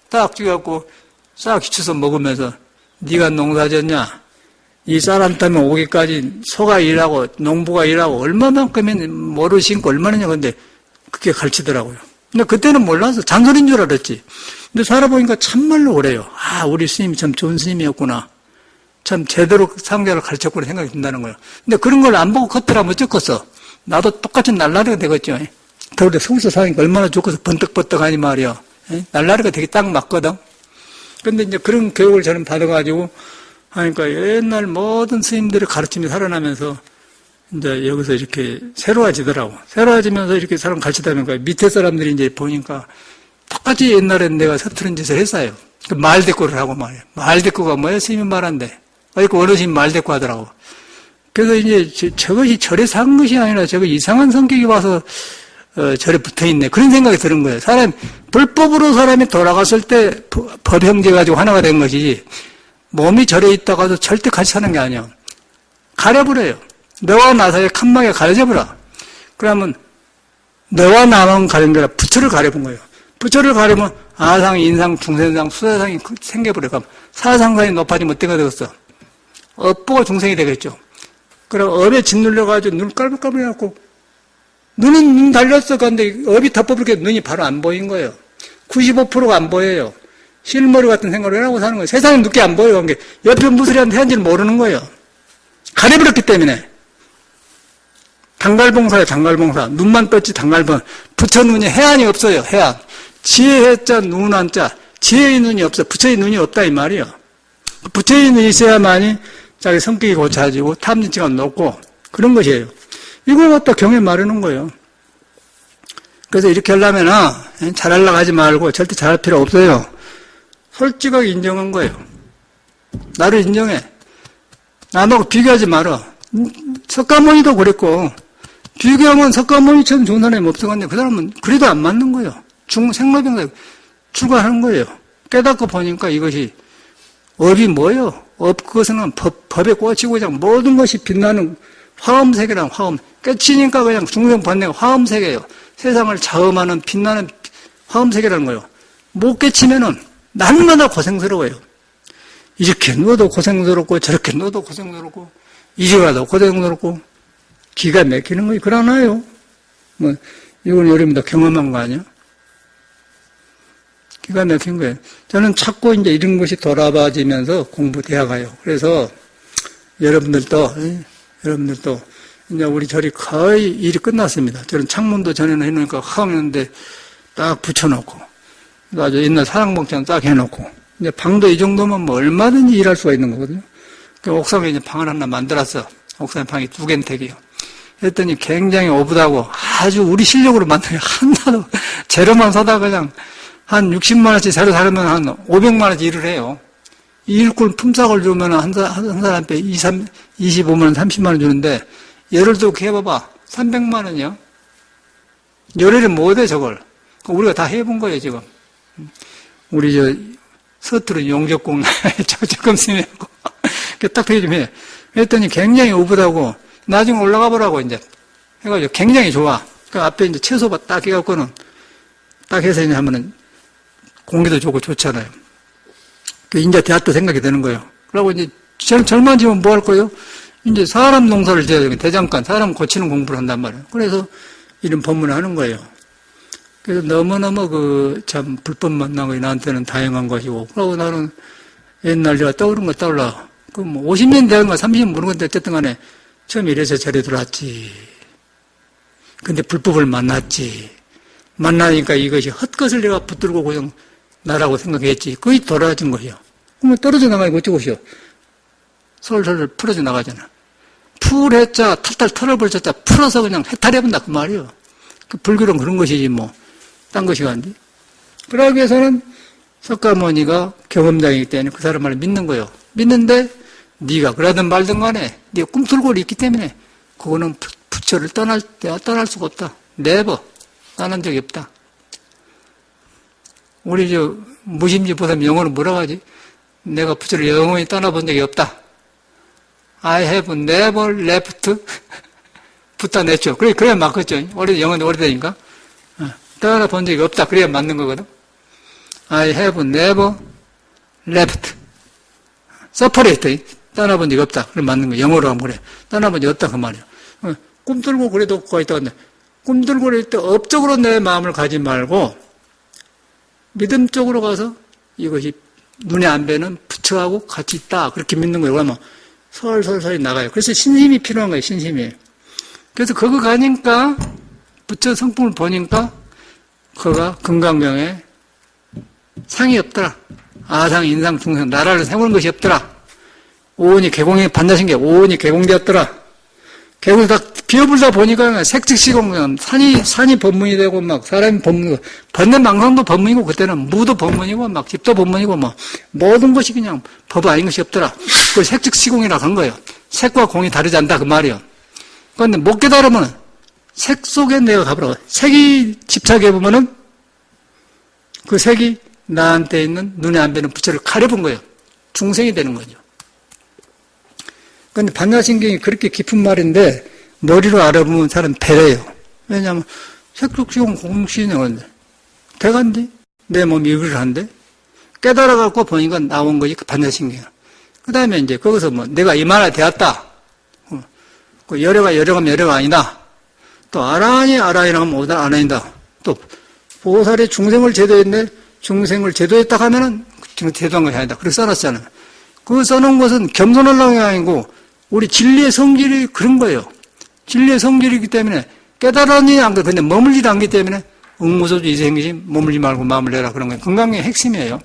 딱 쥐갖고 싹 기쳐서 먹으면서 네가 농사 졌냐? 이 사람 때문에 오기까지 소가 일하고 농부가 일하고 얼마만큼은 모를 심고 얼마나냐. 근데 그게 가르치더라고요. 근데 그때는 몰라서 잔소리인 줄 알았지. 근데 살아보니까 참말로 그래요. 아, 우리 스님이 참 좋은 스님이었구나. 참 제대로 상대를 가르쳤구나 생각이 든다는 거예요. 근데 그런 걸 안 보고 컸더라면 어쩌겠어. 나도 똑같이 날라리가 되겠죠. 겨울에 서울서 사니까 얼마나 좋고서 번뜩번뜩하니 말이야. 날라리가 되게 딱 맞거든. 근데 이제 그런 교육을 저는 받아가지고 하니까 옛날 모든 스님들의 가르침이 살아나면서 이제 여기서 이렇게 새로워지더라고. 새로워지면서 이렇게 사람 가르치다 보니까 밑에 사람들이 이제 보니까 똑같이 옛날엔 내가 서투른 짓을 했어요. 그 말대꾸를 하고 말이야. 말대꾸가 뭐야? 스님이 말한대. 그러니까 어르신이 말대꾸 하더라고. 그래서 이제 저것이 절에 산 것이 아니라 저거 이상한 성격이 와서 절에 붙어 있네. 그런 생각이 드는 거예요. 불법으로 사람이 돌아갔을 때 법형제 가지고 하나가 된 것이지 몸이 절에 있다가도 절대 같이 사는 게 아니야. 가려버려요. 너와 나 사이에 칸막이가 가려져버려. 그러면 너와 나만 가린 게 아니라 부처를 가려본 거예요. 부처를 가려면 아상, 인상, 중생상, 수사상이 생겨버려. 그럼 사상상이 높아지면 어때가 되겠어? 업보가 중생이 되겠죠. 그럼 업에 짓눌려가지고 눈 깔불깔불 해갖고 눈은 눈 달렸어. 그런데 업이 덮어버리게 눈이 바로 안 보인 거예요. 95%가 안 보여요. 실머리 같은 생각을 하고 사는 거예요. 세상에 늦게 안 보여요. 그러니까 옆에 무슨 일이 하는지를 모르는 거예요. 가려버렸기 때문에. 당갈봉사예요, 당갈봉사. 눈만 떴지, 당갈봉사. 부처 눈이 해안이 없어요, 해안. 지혜 해자, 눈 한자. 지혜의 눈이 없어. 부처의 눈이 없다, 이 말이에요. 부처의 눈이 있어야만이 자기 성격이 고쳐지고 탐진치가 높고 그런 것이에요. 이걸 갖다 경에 말하는 거예요. 그래서 이렇게 하려면은 잘하려고 하지 말고 절대 잘할 필요 없어요. 솔직하게 인정한 거예요. 나를 인정해. 남하고 비교하지 마라. 석가모니도 그랬고 비교하면 석가모니처럼 좋은 사람이 없어갔는데 그 사람은 그래도 안 맞는 거예요. 생로병사에 출가하는 거예요. 깨닫고 보니까 이것이 업이 뭐예요? 업 그것은 법에 꽂히고 그냥 모든 것이 빛나는 화엄세계란 화엄. 깨치니까 그냥 중생 번뇌가 화엄세계예요. 세상을 자음하는 빛나는 화엄세계라는 거예요. 못 깨치면은 날마다 고생스러워요. 이렇게 누워도 고생스럽고 저렇게 누워도 고생스럽고 이제 가도 고생스럽고 기가 막히는 거예요. 그러나요? 뭐 이건 여러분도 경험한 거 아니야? 기가 막힌 거예요. 저는 자꾸 이제 이런 것이 돌아봐지면서 공부되어 가요. 그래서 여러분들도 이제 우리 절이 거의 일이 끝났습니다. 저는 창문도 전에는 해놓으니까 하는데 딱 붙여놓고 아주 옛날 사랑봉처럼 딱 해놓고 이제 방도 이 정도면 뭐 얼마든지 일할 수가 있는 거거든요. 그 옥상에 이제 방을 하나 만들었어. 옥상에 방이 2개택이요. 했더니 굉장히 오붓하고 아주 우리 실력으로 만드는 하나도 재료만 사다 그냥 한 60만 원씩 재료 사려면 한 500만 원씩 일을 해요. 일꾼 품삯을 주면 한 사람한테 25만 원, 30만 원 주는데 예를 들어 해봐봐. 300만 원이요. 열흘에 못해 저걸. 우리가 다 해본 거예요 지금. 우리 서투른 용접공 조금 쓰면고 딱 되게 좀 해. 했더니 굉장히 오붓하고 나중에 올라가 보라고 이제 해가지고 굉장히 좋아. 그 앞에 이제 채소 딱 해갖고는 딱 해서 이제 하면은 공기도 좋고 좋잖아요. 그 이제 대학도 생각이 드는 거예요. 그러고 이제 젊어지면 뭐 할 거예요? 이제 사람 농사를 지어야 되는 대장간 사람 고치는 공부를 한단 말이에요. 그래서 이런 법문을 하는 거예요. 그래서 너무너무 참 불법 만난 것이 나한테는 다양한 것이고, 그러고 나는 옛날 제가 떠오른 거 떠올라. 뭐 50년 대한가 30년 모르는데 어쨌든 간에 처음에 이래서 절에 들어왔지. 근데 불법을 만났지. 만나니까 이것이 헛것을 내가 붙들고 그냥 나라고 생각했지. 거의 돌아진 거예요. 그러면 떨어져 나가니까 어쩌고시오. 솔솔 풀어져 나가잖아. 풀했자 탈탈 털어버렸자 풀어서 그냥 해탈해본다 그 말이에요. 그 불교는 그런 것이지 뭐 딴 것이 아닌데. 그러기 위해서는 석가모니가 경험자이기 때문에 그 사람 말을 믿는 거예요. 믿는데 네가 그러든 말든 간에 네가 꿈틀골이 있기 때문에 그거는 부처를 떠날 수가 없다. 네버 떠난 적이 없다. 우리 무심지 보사님 영어로 뭐라고 하지? 내가 부처를 영원히 떠나본 적이 없다. I have never left 붙다 냈죠. 그래야 맞겠죠. 영어는 오래되니까. 떠나본 적이 없다. 그래야 맞는 거거든. I have never left. separate. 떠나본 적이 없다. 그래 맞는 거야. 영어로 하면 그래. 떠나본 적이 없다. 그 말이야. 꿈들고 그래도 그거 있다. 근데 꿈들고 그럴 때 업적으로 내 마음을 가지 말고 믿음 쪽으로 가서 이것이 눈에 안 뵈는 부처하고 같이 있다. 그렇게 믿는 거예요. 그러면 솔솔솔 나가요. 그래서 신심이 필요한 거예요. 신심이. 그래서 그거 가니까 부처 성품을 보니까 그가 금강경에 상이 없더라. 아상, 인상, 중상 나라를 세우는 것이 없더라. 오온이 개공이 반자신게 오온이 개공되었더라. 개공을 다 비워불다 보니까 색즉시공 산이 법문이 되고 막 사람이 법문이고 번뇌 망상도 법문이고 그때는 무도 법문이고 막 집도 법문이고 뭐 모든 것이 그냥 법 아닌 것이 없더라. 그걸 색즉시공이라고 한 거예요. 색과 공이 다르지 않다 그 말이에요. 그런데 못 깨달으면 색 속에 내가 가보라고. 색이 집착해보면은 그 색이 나한테 있는 눈에 안 뵈는 부처를 가려본 거예요. 중생이 되는 거죠. 그런데 반야신경이 그렇게 깊은 말인데 머리로 알아보면 사람 배려요. 왜냐하면 색속시공 공시는 건데 대간디 내 몸이 이걸 한데 깨달아갖고 보니까 나온 것이 그 반야신경이야. 그 다음에 이제 거기서 뭐 내가 이만하게 되었다. 그 여려가 아니다. 또 아라니라고 하면 아라니다. 또 보살의 중생을 제도했네. 중생을 제도했다 하면은 지금 제도한 것이 아니다. 그렇게 써놨잖아요. 그 써놓은 것은 겸손하려는 게 아니고 우리 진리의 성질이 그런 거예요. 진리의 성질이기 때문에 깨달았니 안 그래. 근데 머물지 않기 때문에 응무소주 이생기지 머물지 말고 마음을 내라 그런 거예요. 건강의 핵심이에요.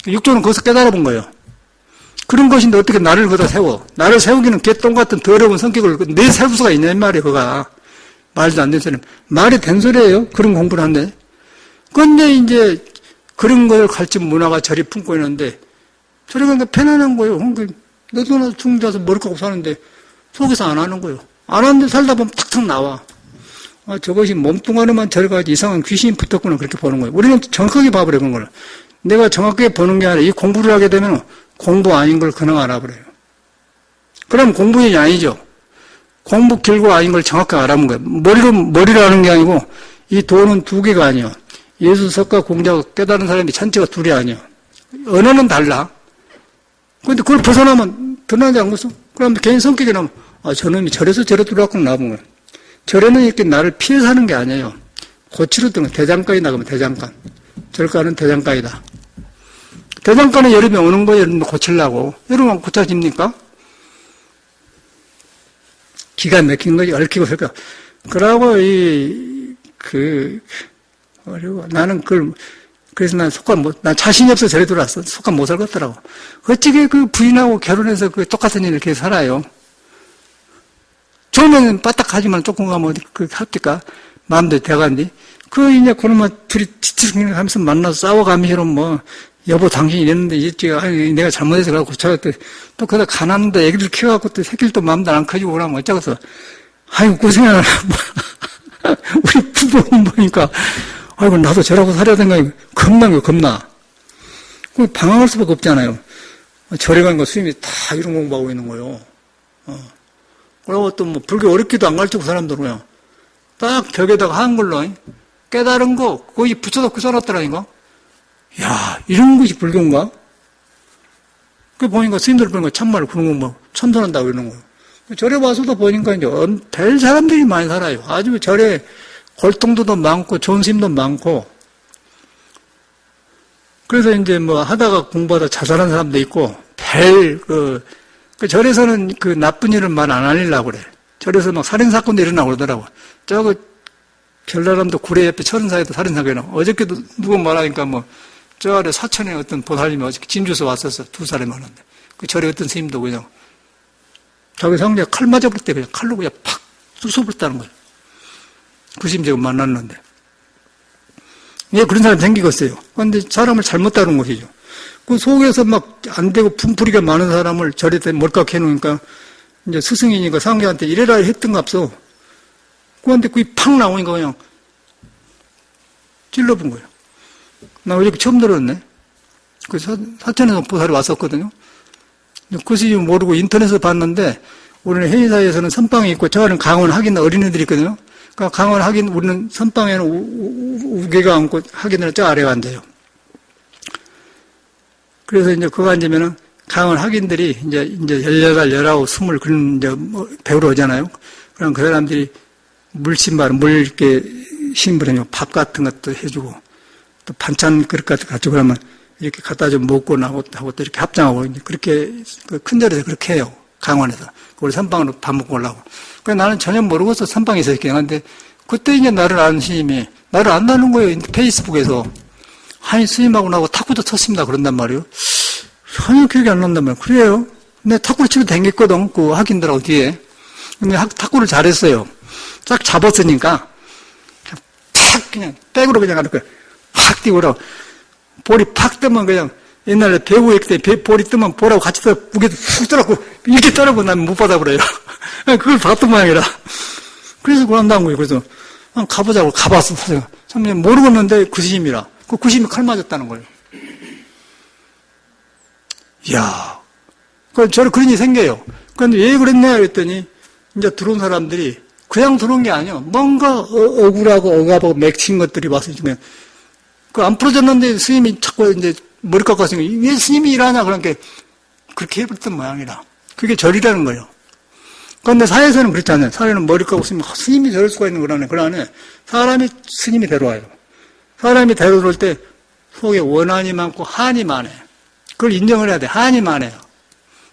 육조는 거기서 깨달아본 거예요. 그런 것인데 어떻게 나를 거다 세워. 나를 세우기는 개똥 같은 더러운 성격을 내 세울 수가 있냔 말이에요. 그가. 말도 안 되는 소리. 말이 된 소리예요. 그런 공부를 한데. 근데 이제 그런 걸 가르치 문화가 저리 품고 있는데, 저리 가니까 편안한 거예요. 그러니까 너도 나도 중대에서 머리 깎고 사는데, 속에서 안 하는 거예요. 안 하는데 살다 보면 탁탁 나와. 아, 저것이 몸뚱아리만 저리 가지 이상한 귀신이 붙었구나. 그렇게 보는 거예요. 우리는 정확하게 봐버려요, 그런 걸. 내가 정확하게 보는 게 아니라 이 공부를 하게 되면 공부 아닌 걸 그냥 알아버려요. 그럼 공부인이 아니죠. 공부 길고 아닌 걸 정확하게 알아본 거예요. 머리로 하는 게 아니고, 이 돈은 두 개가 아니에요. 예수, 석가, 공자가 깨달은 사람이 천체가 둘이 아니에요. 언어는 달라. 근데 그걸 벗어나면 드러나지 않겠어? 그럼 개인 성격이 나면, 아, 저놈이 저래서 저래 들어왔구나 나본 거예요. 절에는 이렇게 나를 피해서 하는 게 아니에요. 고치로 드는 거예요. 대장간이 나가면 대장간. 절간은 대장간이다. 대장간에 여름에 오는 거예요. 여름에 고치려고. 여름은 고쳐집니까? 기가 막힌 거지. 얽히고 설까. 그러고, 어려워. 나는 그래서 난 난 자신이 없어 저래 들어왔어. 속감 못 살겠더라고. 어찌게 그 부인하고 결혼해서 그 똑같은 일 이렇게 살아요. 처음에는 빠딱하지만 조금 가면 합니까? 마음대로 돼간디. 이제 그놈아 둘이 지치게 하면서 만나서 싸워가면서 여보 당신이 이랬는데 아니 내가 잘못해서 그러고 고쳐갔더니 또 그러다 가난한데 애기들 키워갖고 또 새끼를 또 마음대로 안 커지고 그러면 어쩌겠어. 아이고 고생하나. 우리 부모님 보니까 아이고 나도 저라고 살아야 된가 겁난 거 겁나. 방황할 수밖에 없잖아요. 절에 가는 거 스님이 다 이런 공부하고 있는 거예요. 그리고 또 불교 어렵기도 안 가르치고 사람들은 그냥 딱 벽에다가 한글로 깨달은 거 거기 붙여놓고 써놨더라니까. 야, 이런 것이 불교인가? 보니까 스님들 보니까 참말로 그런 거 참선한다고 이러는 거예요. 절에 와서도 보니까 이제 별 사람들이 많이 살아요. 아주 절에 골통도도 많고 좋은 스님도 많고. 그래서 이제 하다가 공부하다 자살한 사람도 있고 절에서는 그 나쁜 일을 말 안 하려고 그래. 절에서 살인사건도 일어나고 그러더라고. 전라남도 구례 옆에 철원사에도 살인사건이 일어나고. 어저께도 누구 말하니까 저 아래 사천에 어떤 보살님이 어저께 진주에서 왔었어. 2사람이 왔는데. 그 절에 어떤 스님도 그냥 자기 상대가 칼 맞아볼 때 그냥 칼로 그냥 팍 쑤셔버렸다는 거예요. 그 스님 제가 만났는데. 왜 그런 사람이 생기겠어요? 그런데 사람을 잘못 다룬 것이죠. 그 속에서 안 되고 분풀이가 많은 사람을 절에 몰깍 해놓으니까 이제 스승이니까 상대한테 이래라 했던갑소. 그런데 그게 팍 나오니까 그냥 찔러본 거예요. 나 어저께 처음 들었네. 그 사천에서 보살이 왔었거든요. 그 스님 모르고 인터넷에서 봤는데 우리는 해인사에서는 선방이 있고 저는 강원 학인 어린애들이 있거든요. 그러니까 강원 학인 우리는 선방에는 우계가 앉고 학인들은 저 아래가 앉아요. 그래서 이제 그거 앉으면은 강원 학인들이 이제 18, 19, 20 그런 이제 배우러 오잖아요. 그럼 그 사람들이 물 이렇게 신부라면 밥 같은 것도 해주고 또 반찬 그릇 같은 거 가지고 그러면 이렇게 갖다 좀 먹고 나하고 또 이렇게 합장하고 그렇게 큰 자리에서 그렇게 해요. 강원에서. 우리 선방으로 밥 먹고 오려고. 그래서 나는 전혀 모르고서 선방에서 이렇게 하는데 그때 이제 나를 아는 스님이 나를 안다는 거예요. 페이스북에서. 아니, 스님하고 나하고 탁구도 쳤습니다. 그런단 말이에요. 전혀 기억이 안 난단 말이에요. 그래요. 근데 탁구를 치고 댕겼거든. 그 학인들하고 뒤에. 근데 탁구를 잘했어요. 딱 잡았으니까 탁 그냥 백으로 그냥 하는 거예요. 팍 뛰고 그러고 볼이 팍 뜨면 그냥 옛날에 배구 했을 때 볼이 뜨면 볼하고 같이 떠 무게도 훅 떠라고 이렇게 떠라고 난 못 받아버려요. 그걸 봤던 모양이라. 그래서 그런다는 거예요. 그래서 가보자고 가봤어. 참 모르겠는데 그 스님이라. 그 스님이 칼 맞았다는 거예요. 이야. 저는 그런 일이 생겨요. 그런데 왜 그랬냐 그랬더니 이제 들어온 사람들이 그냥 들어온 게 아니에요. 뭔가 억울하고 억압하고 맺힌 것들이 와서 지금 안 풀어졌는데 스님이 자꾸 이제 머리 깎아서 왜 스님이 일하냐 그러니까 그렇게 해버렸던 모양이라. 그게 절이라는 거예요. 그런데 사회에서는 그렇지 않아요. 사회는 머리 깎고 스님이 저럴 수가 있는 거라네. 그러네. 사람이 스님이 데려와요. 사람이 데려올 때 속에 원한이 많고 한이 많아요. 그걸 인정을 해야 돼. 한이 많아요.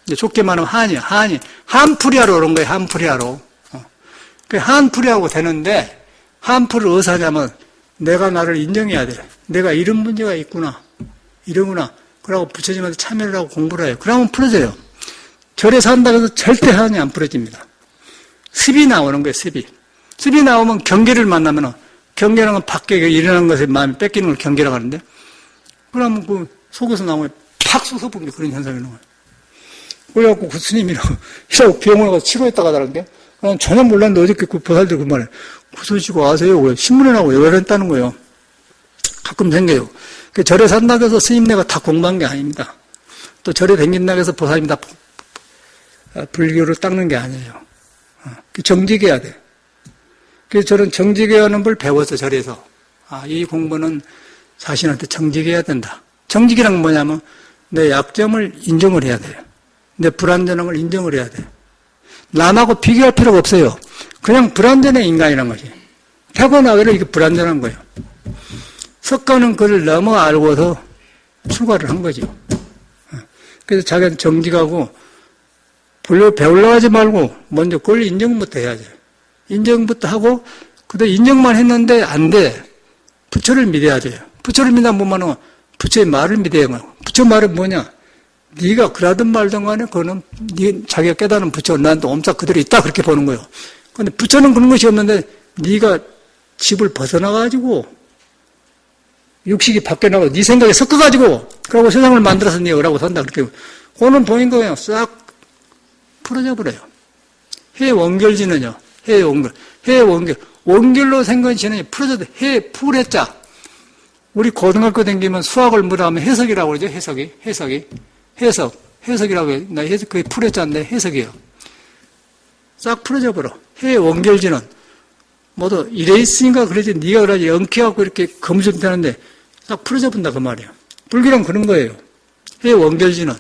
이제 좋게 말하면 한이야. 한풀이하러 오는 거예요. 한풀이하러. 그 한풀이하고 되는데 한풀을 어디서 하냐면 내가 나를 인정해야 돼. 내가 이런 문제가 있구나. 이러구나. 그러고 부처님한테 참여를 하고 공부를 해요. 그러면 풀어져요. 절에 산다고 해서 절대 한이 안 풀어집니다. 습이 나오는 거예요. 습이. 스님이 나오면 경계를 만나면, 경계라는 건 밖에 일어나는 것에 마음이 뺏기는 걸 경계라고 하는데, 그러면 그 속에서 나오면 팍 솟아보는 그런 현상이 나는 거예요. 그래갖고 그 스님이라고, 이라고 병원에 가서 치료했다고 하더라는데, 난 전혀 몰랐는데 어저께 그 보살들 그 말에, 구소시고 아세요? 왜 신문에 나오고 왜 그랬다는 거예요. 가끔 생겨요. 그 절에 산다고 해서 스님네가 다 공부한 게 아닙니다. 또 절에 댕긴다고 해서 보살님이 다 불교를 닦는 게 아니에요. 정직해야 돼. 그래서 저는 정직해야 하는 걸 배웠어, 절에서. 이 공부는 자신한테 정직해야 된다. 정직이란 건 뭐냐면, 내 약점을 인정을 해야 돼요. 내 불완전한 걸 인정을 해야 돼요. 남하고 비교할 필요가 없어요. 그냥 불완전한 인간이란 것이. 타고나기로 이게 불완전한 거예요. 석가는 그걸 너무 알고서 출가를 한 거죠. 그래서 자기는 정직하고, 배우려고 하지 말고, 먼저 그걸 인정부터 해야죠. 인정부터 하고, 그다음 인정만 했는데 안 돼. 부처를 믿어야 돼요. 부처를 믿으면 뭐냐면, 부처의 말을 믿어야 돼요. 부처 말은 뭐냐? 네가 그러든 말든 간에 그거는 자기가 깨달은 부처가 나한테 엄싹 그대로 있다 그렇게 보는 거예요. 그런데 부처는 그런 것이 없는데 네가 집을 벗어나가지고 육식이 밖에 나가고 네 생각에 섞어가지고 그러고 세상을 만들어서 네가 오라고 산다 그렇게 그거는 보인 거예요. 싹 풀어져 버려요. 해 원결지는요. 해 원결. 해 원결. 원결로 생각지는 풀어져도 해 풀해자. 우리 고등학교 다니면 수학을 뭐라 하면 해석이라고 그러죠. 해석이. 해석이라고 해요. 나 해석, 그게 풀해자인데 해석이에요. 싹 풀어져 버려. 해 원결지는 모두 이래 있으니까 그러지 네가 그러지 엉켜갖고 이렇게 거무줄되는데 싹 풀어져 본다 그 말이에요. 불교란 그런 거예요. 해 원결지는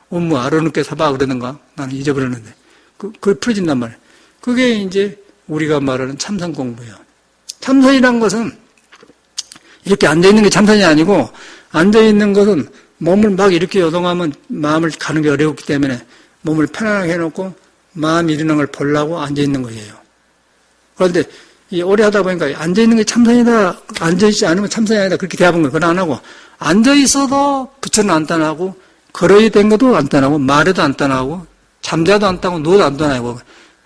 뭐 알아놓게 사봐 그러는가 나는 잊어버렸는데 그걸 풀어진단 말이에요. 그게 이제 우리가 말하는 참선 공부예요. 참선이란 것은 이렇게 앉아있는 게 참선이 아니고 앉아있는 것은 몸을 막 이렇게 요동하면 마음을 가는 게 어렵기 때문에 몸을 편안하게 해놓고 마음이 일어나는 걸 보려고 앉아있는 거예요. 그런데 오래 하다 보니까 앉아있는 게 참선이다, 앉아있지 않으면 참선이 아니다 그렇게 대답한 거예요. 그건 안 하고 앉아있어도 부처는 안 떠나고 걸어야 된 것도 안 떠나고 말해도 안 떠나고 잠자도 안 떠나고 누워도 안 떠나고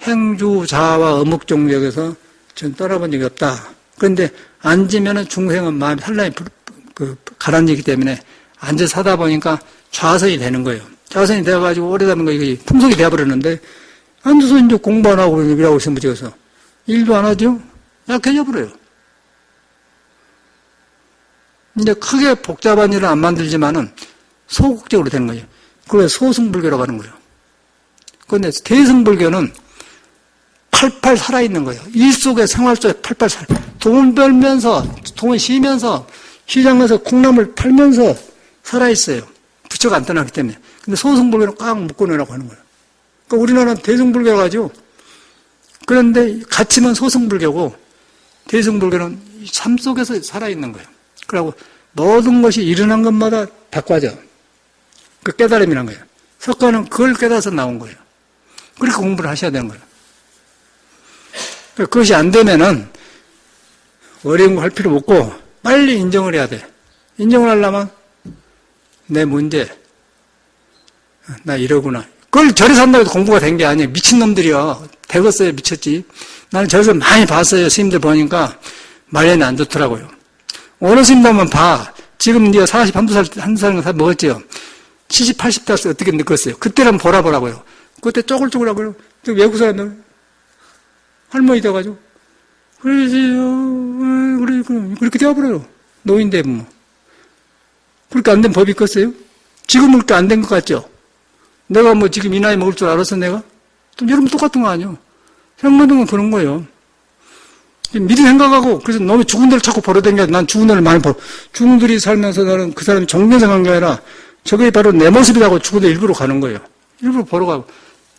행주, 자와 어묵 종족에서 전 떠나본 적이 없다. 그런데 앉으면 중생은 마음이 산란히 가라앉기 때문에 앉아서 하다 보니까 좌선이 되는 거예요. 좌선이 되어가지고 오래되면 거 이게 풍속이 되어버렸는데 앉아서 이제 공부 안 하고 이러고 있으면 무지해서 일도 안 하죠? 약해져 버려요. 이제 크게 복잡한 일을 안 만들지만은 소극적으로 되는 거예요. 그걸 소승불교라고 하는 거예요. 그런데 대승불교는 팔팔 살아있는 거예요. 일 속에 생활 속에 팔팔 살아. 돈 벌면서, 돈 쉬면서, 시장에서 콩나물 팔면서 살아있어요. 부처가 안 떠나기 때문에. 근데 소승불교는 꽉 묶어내라고 하는 거예요. 그러니까 우리나라는 대승불교라고 하죠. 그런데 가치만 소승불교고, 대승불교는 삶 속에서 살아있는 거예요. 그리고 모든 것이 일어난 것마다 바꿔져. 그 깨달음이란 거예요. 석가는 그걸 깨달아서 나온 거예요. 그렇게 공부를 하셔야 되는 거예요. 그것이 안 되면은 어려운 거 할 필요 없고 빨리 인정을 해야 돼. 인정을 하려면 내 문제, 나 이러구나. 그걸 절에 산다고 해도 공부가 된 게 아니에요. 미친놈들이요. 되겠어요. 미쳤지. 나는 절에서 많이 봤어요. 스님들 보니까 말년이 안 좋더라고요. 어느 스님 보면 봐. 지금 네가 40, 한두 살 먹었지요. 70, 80대 어떻게 늙었어요. 그때는 보라보라고요. 그때 쪼글쪼글하고요. 외국 사람들 할머니 돼가지고 그렇게 되어버려요. 노인 되면 뭐. 그렇게 안 된 법이 있겠어요? 지금은 그렇게 안 된 것 같죠? 내가 뭐 지금 이 나이 먹을 줄 알았어 내가? 또 여러분 똑같은 거 아니에요. 생각하는 건 그런 거예요. 미리 생각하고 그래서 너무 죽은 데를 자꾸 보러 다니까 난 죽은 데를 많이 보러 죽은 들이 살면서 나는 그 사람이 정면생각한 게 아니라 저게 바로 내 모습이라고 죽은 데 일부러 가는 거예요. 일부러 보러 가고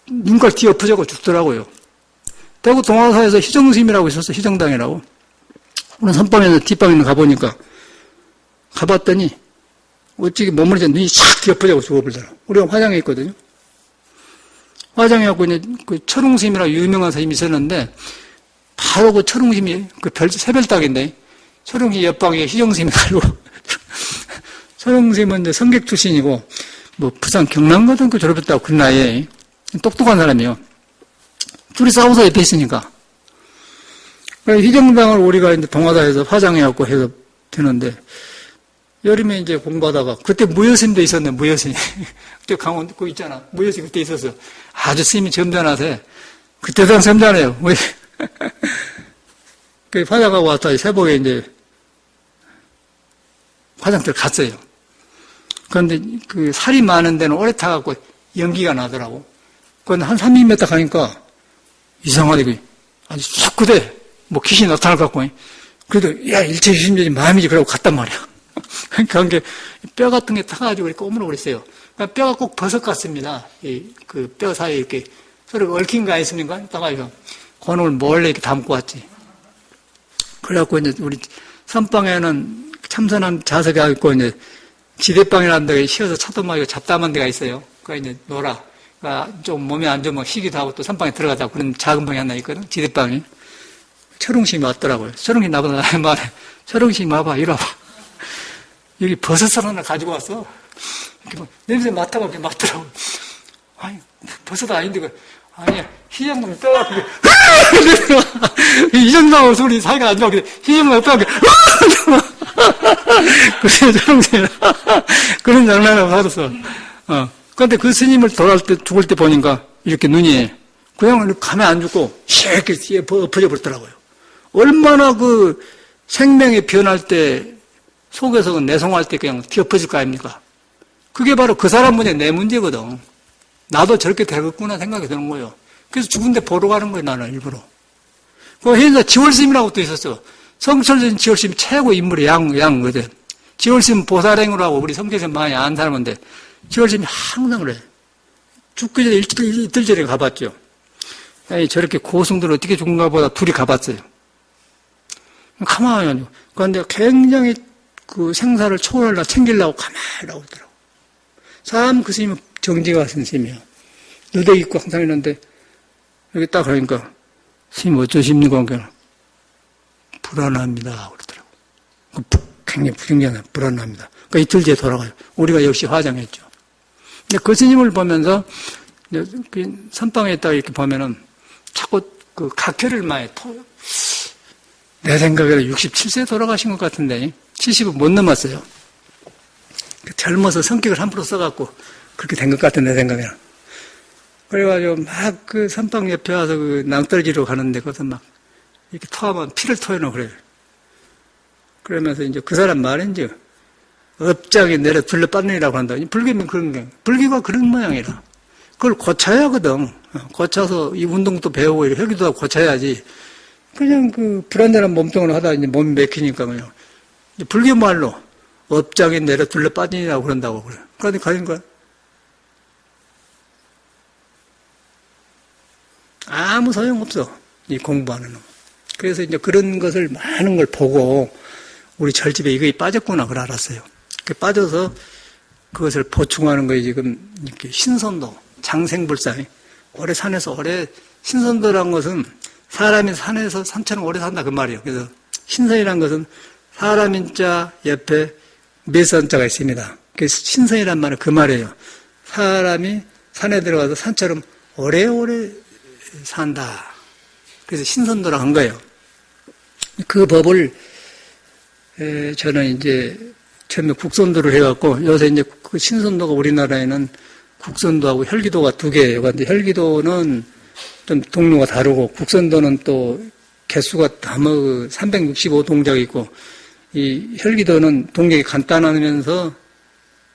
눈깔 뒤엎어져고 죽더라고요. 대구 동화사에서 희정스님이라고 있었어. 희정당이라고. 오늘 선방에서 뒷방에 가보니까 가봤더니 어찌게 머무르자 눈이 싹 뒤엎어져고 죽어버리더라고. 우리가 화장에 있거든요. 화장에 갖고 이제 그 철웅스님이라고 유명한 스님이 있었는데 바로 그 철웅스님이 그 새별딱인데 철웅이 옆방에 희정스님이 살고 철웅스님은 이제 성객 출신이고 뭐 부산 경남고등학교 졸업했다고 그 나이에 똑똑한 사람이에요. 둘이 싸워서 옆에 있으니까. 희정당을 우리가 이제 동아다에서 화장해갖고 해서 되는데, 여름에 이제 공부하다가, 그때 무여심도 있었네, 무여심. 그때 강원, 그 있잖아. 무여심 그때 있었어. 아주 스님이 점잖아서, 그때도 점잖아요. 그 화장하고 왔다, 새벽에 이제, 화장실 갔어요. 그런데 그 살이 많은 데는 오래 타갖고 연기가 나더라고. 그건 한 300m 가니까 이상하게 아주 쑥 그대, 뭐 귀신이 나타날 것 같고. 그래도, 야, 일체유심전이 마음이지. 그러고 갔단 말이야. 그러니까 그게 뼈 같은 게 타가지고 이렇게 오므려 그랬어요. 그러니까 뼈가 꼭 버섯 같습니다. 그 뼈 사이에 이렇게 서로 얽힌 거 아니습니까? 따가지고 그놈을 몰래 이렇게 담고 왔지. 그래갖고 이제 우리 선방에는 참선한 자석이 있고 이제 지대방이라는 데가 쉬어서 차도 마시고 잡담한 데가 있어요. 그거 이제 놀아. 그러니까 좀 몸이 안 좋으면 쉬기도 하고 또 선방에 들어가다 그런 작은 방이 하나 있거든. 지대방이. 철웅심이 왔더라고요. 철웅이 나보다 말해. 철웅심이 와봐. 이리 와봐. 여기 버섯을 하나 가지고 왔어. 이렇게 뭐 냄새 맡아봐. 이렇게 맡더라고. 아니, 버섯 아닌데, 아니야. 희정놈이 뼈가 그게, 희정놈 소리 사이가 안 좋아. 희정놈 뼈가 그게, 그래서 철웅심이 그런 장난을 받았어. 그런데 그 스님을 돌아올 때, 죽을 때 보니까 이렇게 눈이 그냥 가면 안 죽고 이렇게 엎어져 버렸더라고요. 얼마나 그 생명이 변할 때 속에서 내송할 때 그냥 뒤엎어질 거 아닙니까? 그게 바로 그 사람 문제, 내 문제거든. 나도 저렇게 되겠구나 생각이 드는 거예요. 그래서 죽은데 보러 가는 거예요, 나는 일부러. 그 현사 지월심이라고 또 있었어. 성철전 지월심 최고 인물이 양거든. 지월심 보살행으로 하고 우리 성철전 많이 아는 사람인데 지월심이 항상 그래. 죽기 전에 이틀 전에 가봤죠. 아니, 저렇게 고승들 어떻게 죽는가 보다 둘이 가봤어요. 가만히 아니고. 그런데 굉장히 그 생사를 초월하려고 챙기려고 가만히 나오더라고. 참 그 스님은 정지가 같은 스님이야. 누대 입고 항상 있는데, 여기 딱 그러니까, 스님 어쩌십니까? 그러니까, 불안합니다. 그러더라고. 굉장히 부정적이야. 불안합니다. 그러니까 이틀 뒤에 돌아가요. 우리가 역시 화장했죠. 근데 그 스님을 보면서, 선방에 있다가 이렇게 보면은, 자꾸 그 각혈을 많이 내 생각에는 67세 돌아가신 것 같은데 70은 못 넘었어요. 젊어서 성격을 함부로 써갖고 그렇게 된 것 같은 내 생각에는. 그래가지고 막 그 선방 옆에 와서 그 낭떠러지로 가는데 거기서 막 이렇게 토하면 피를 토해놓고 그래요. 그러면서 이제 그 사람 말인지 업장에 내려 둘러 빠느니라고 한다. 불교면 그런 게 불교가 그런 모양이라. 그걸 고쳐야 하거든. 고쳐서 이 운동도 배우고 혈기도 하고 고쳐야지. 그냥 그 불안전한 몸뚱이를 하다 이제 몸이 맥히니까 그냥 불교 말로 업장에 내려 둘러 빠지니라고 그런다고 그래. 그러니까 가는 거야. 아무 소용없어. 이 공부하는 놈. 그래서 이제 그런 것을 많은 걸 보고 우리 절집에 이거에 빠졌구나 그걸 알았어요. 그 빠져서 그것을 보충하는 거에 지금 이렇게 신선도, 장생불상. 오래 산에서 오래 신선도라는 것은 사람이 산에서 산처럼 오래 산다 그 말이에요. 그래서 신선이라는 것은 사람인 자 옆에 매선자가 있습니다. 그래서 신선이란 말은 그 말이에요. 사람이 산에 들어가서 산처럼 오래오래 산다. 그래서 신선도라고 한 거예요. 그 법을 저는 이제 처음에 국선도를 해갖고 요새 이제 그 신선도가 우리나라에는 국선도하고 혈기도가 두 개예요. 그런데 혈기도는 좀 동료가 다르고 국선도는 또 개수가 다 365동작이 있고 이 혈기도는 동작이 간단하면서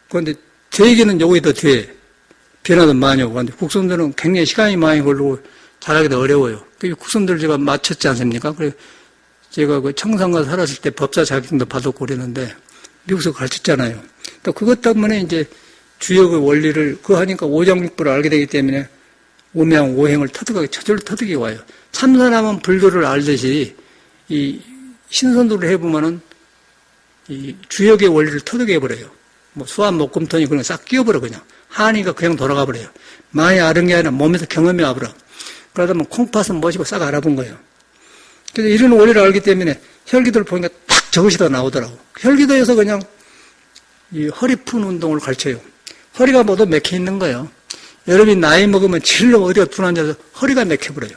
그런데 되기는 요게 더 돼. 변화도 많이 오고. 그런데 국선도는 굉장히 시간이 많이 걸리고 잘하기도 어려워요. 그 국선도를 제가 마쳤지 않습니까? 그래서 제가 그 청산가 살았을 때 법사 자격증도 받았고 그랬는데 미국에서 가르쳤잖아요. 또 그것 때문에 이제 주역의 원리를 그거 하니까 오장육부를 알게 되기 때문에 오명, 오행을 터득하게 저절로 터득이 와요. 참선하면 불교를 알듯이 이 신선도를 해보면은 이 주역의 원리를 터득해버려요. 뭐 수완, 목금토니 그런 거 싹 끼워버려 그냥. 하니까 그냥 돌아가 버려요. 많이 아는 게 아니라 몸에서 경험이 와버려. 그러다 보면 콩팥은 뭐시고 싹 알아본 거예요. 그래서 이런 원리를 알기 때문에 혈기도를 보니까 딱 저것이 다 나오더라고. 혈기도에서 그냥 이 허리 푸는 운동을 가르쳐요. 허리가 모두 맥혀 있는 거예요. 여러분이 나이 먹으면 진로 어디가 둔한지 해서 허리가 맥혀버려요.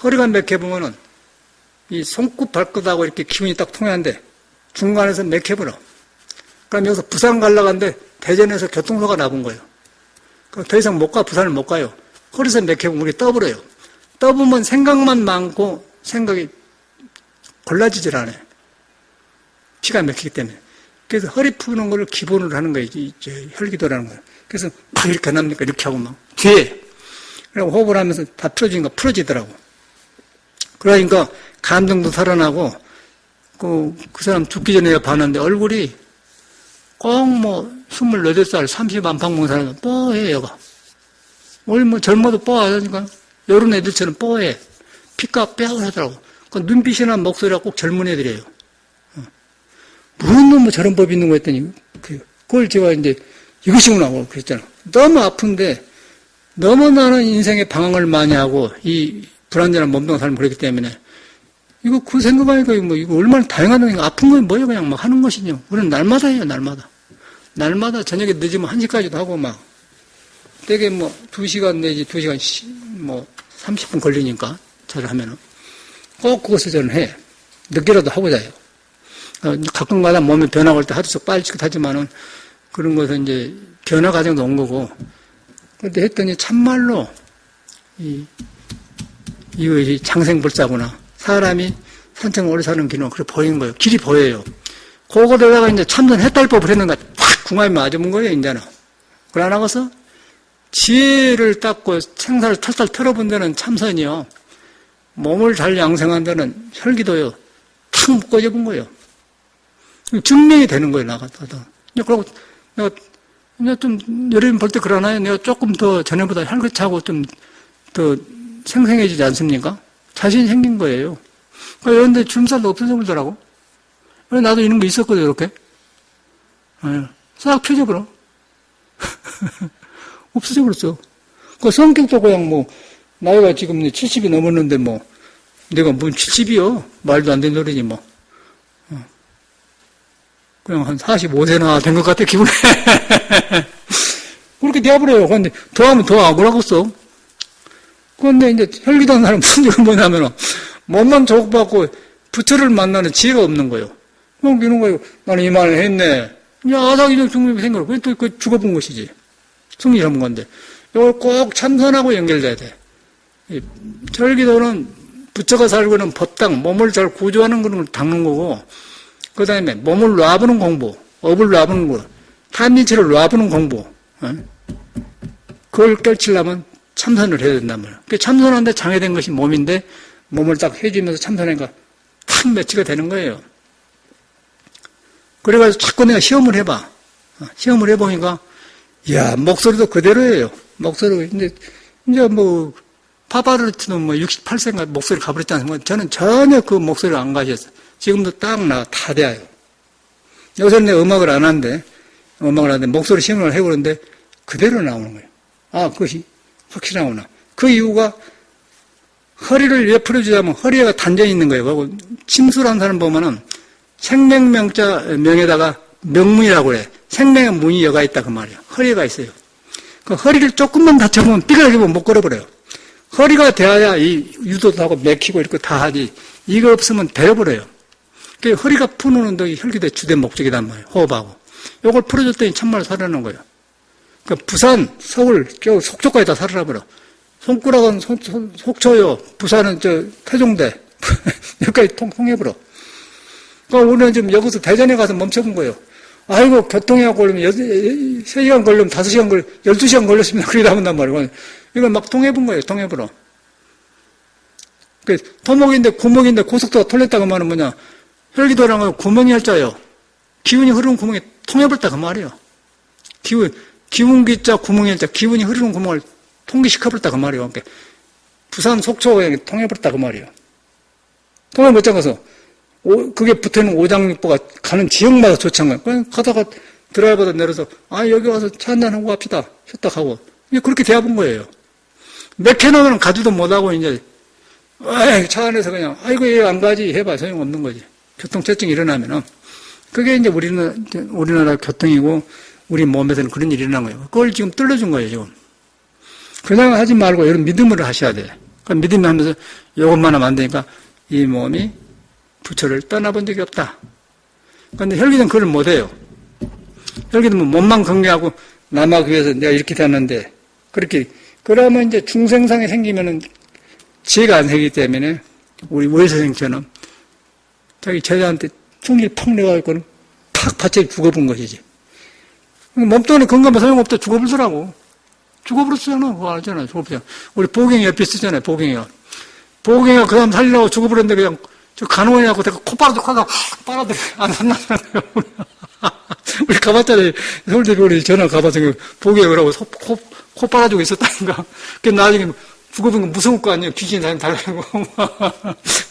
허리가 맥혀보면은 이 손끝 발끝하고 이렇게 기운이 딱 통하는데 중간에서 맥혀버려. 그럼 여기서 부산 가려고 하는데 대전에서 교통사고가 나본 거예요. 그럼 더 이상 못 가, 부산을 못 가요. 허리에서 맥혀고 물이 떠버려요. 떠보면 생각만 많고 생각이 골라지질 않아요. 피가 막히기 때문에. 그래서 허리 푸는 걸 기본으로 하는 거예요. 혈기도라는 거예요. 그래서 막 이렇게 안 합니까? 이렇게 하고 막 뒤에. 그리고 호흡을 하면서 다 풀어지니까 풀어지더라고. 그러니까 감정도 살아나고 그 사람 죽기 전에 봤는데 얼굴이 꼭 뭐 28살 30 안팎 먹은 사람은 뻐해 얘가. 오늘 뭐 젊어도 뻐하니까 여름 애들처럼 뻐해. 피가 빼하더라고. 그 눈빛이나 목소리가 꼭 젊은 애들이에요. 무슨 놈뭐 저런 법이 있는 거 했더니 그걸 제가 이제 이것이구나 그랬잖아. 너무 아픈데 너무 나는 인생에 방황을 많이 하고 이 불안전한 몸뚱아 삶을 그랬기 때문에 이거 그 생각하니까 이거 얼마나 다양한 거 아픈 건 뭐예요 그냥 막 하는 것이죠. 우리는 날마다 해요 날마다. 날마다 저녁에 늦으면 1시까지도 하고 막 되게 뭐 2시간 내지 2시간 뭐 30분 걸리니까 저를 하면은 꼭 그것을 저는 해. 늦게라도 하고 자요. 가끔가다 몸에 변화가 올 때 하루 씩 빨리 하지만은 그런 것은 이제 변화 과정도 온 거고. 그런데 했더니 참말로 이것이 장생불사구나. 사람이 산책 오래 사는 길은 그렇게 보이는 거예요. 길이 보여요. 그거에다가 이제 참선 해탈법을 했는가 탁 궁합이 맞으면 거예요, 이제는. 그러나가서 지혜를 닦고 생사를 탈탈 털어본 데는 참선이요. 몸을 잘 양성한 데는 혈기도요. 탁 묶어져 본 거예요. 증명이 되는 거예요, 나가다가. 그러고 내가 이제 좀 여러분 볼 때 그러나요? 내가 조금 더 전에보다 활기차고 좀 더 생생해지지 않습니까? 자신이 생긴 거예요. 그런데 줌살도 없어져 버리더라고. 나도 이런 거 있었거든, 이렇게. 싹 펴져버려. 없어져 버렸어. 그 성격도 그냥 뭐, 나이가 지금 70이 넘었는데 뭐, 내가 뭔 70이요? 말도 안 되는 소리지 뭐. 그냥 한 45세나 된 것 같아, 기분에. 그렇게 되어버려요. 근데 더 하면 더 억울하겠어. 그런데 이제 혈기도하는 사람 문제가 뭐냐면, 몸만 조국받고 부처를 만나는 지혜가 없는 거예요. 그럼 이런 거예요. 나는 이 말을 했네. 이제 아사기적 중립이 생겨요. 그게 또 죽어본 것이지. 승리를 한 건데. 이걸 꼭 참선하고 연결돼야 돼. 혈기도는 부처가 살고 있는 법당, 몸을 잘 구조하는 그런 걸 닦는 거고, 그 다음에 몸을 놔보는 공부, 업을 놔보는 거, 탄민치를 놔보는 공부, 그걸 깨치려면 참선을 해야 된단 말이에요. 참선하는데 장애된 것이 몸인데, 몸을 딱 해주면서 참선하니까 탁 매치가 되는 거예요. 그래가지고 자꾸 내가 시험을 해봐. 시험을 해보니까, 이야, 목소리도 그대로예요. 목소리가, 이제 뭐, 파바르티는 뭐 68세인가 목소리 가버렸지 않습니까? 저는 전혀 그 목소리를 안 가졌어요. 지금도 딱 다 돼요. 요새는 내가 음악을 안 하는데, 목소리 시험을 해보는데, 그대로 나오는 거예요. 아, 그것이 확실히 나오나. 그 이유가, 허리를 왜 풀어주자면 허리가 단전이 있는 거예요. 그리고 침수라는 사람 보면은, 생명명자명에다가 명문이라고 그래. 생명의 문이 여가 있다, 그 말이에요. 허리가 있어요. 그 허리를 조금만 다쳐보면 삐그러지면 못 걸어버려요. 허리가 돼야 이 유도도 하고 맥히고 이렇게 다 하지. 이거 없으면 데려버려요. 그 허리가 푸는 운동이 혈기도의 주된 목적이란 말이에요. 호흡하고. 요걸 풀어줬더니 참말로 살아나는 거예요. 그 부산, 서울, 속초까지 다 살아나버려. 손가락은 속초요. 부산은 태종대. 여기까지 통해버려. 그러니까 우리는 지금 여기서 대전에 가서 멈춰본 거예요. 아이고, 교통에 걸리면 3시간 걸리면 5시간 12시간 걸렸습니다. 그러다 한단 말이에요. 이걸 막 통해본 거예요. 통해보러. 그 토목인데 구멍인데 고속도가 털렸다고 말은 뭐냐. 혈기도라는 건 구멍이 할자예요. 기운이 흐르는 구멍에 통해버렸다 그 말이에요. 기운기자 구멍이 할자 기운이 흐르는 구멍을 통기시켜버렸다 그 말이에요. 그러니까 부산 속초에 통해버렸다 그 말이에요. 통해버렸다 가서 그게 붙어있는 오장육부가 가는 지역마다 좋잖아요. 그냥 가다가 드라이버도 내려서 여기 와서 차 한잔하고 갑시다. 쉬었다 가고 그렇게 대해본 거예요. 맥혀놓으면 가지도 못하고 이제 차 안에서 그냥 아이고 얘 안 가지 해봐 소용없는 거지. 교통체증이 일어나면은 그게 이제 우리나라 교통이고 우리 몸에서는 그런 일이 일어난 거예요. 그걸 지금 뚫어준 거예요 지금. 그냥 하지 말고 이런 믿음으로 하셔야 돼. 그러니까 믿음이 하면서 이것만 하면 안 되니까 이 몸이 부처를 떠나본 적이 없다. 그런데 혈기는 그걸 못해요. 혈기는 뭐 몸만 건강하고 남하기 위해서 내가 이렇게 됐는데 그렇게 그러면 이제 중생상이 생기면은 지혜가 안 생기기 때문에 우리 원세생처럼 자기 제자한테 충기를 팍 내가지고는 팍 바짝 죽어본 것이지. 몸뚱아리 건강하면 소용없다 죽어버리더라고. 죽어버렸잖아. 그거 알잖아. 죽어버렸잖아. 우리 보경이 옆에 쓰잖아요. 보경이가. 보경이가 그 사람 살리려고 죽어버렸는데 그냥 저 간호원이하고 내가 콧바라도 하다가 빨아들여. 안 산다잖아요. 우리 가봤잖아요. 서울대병원에 우리 전화 가봐서 보경이 그러고 코 빨아주고 있었다니까. 그 나중에 죽어본 건 무서울 거 아니에요. 귀신이 다니면 달라고.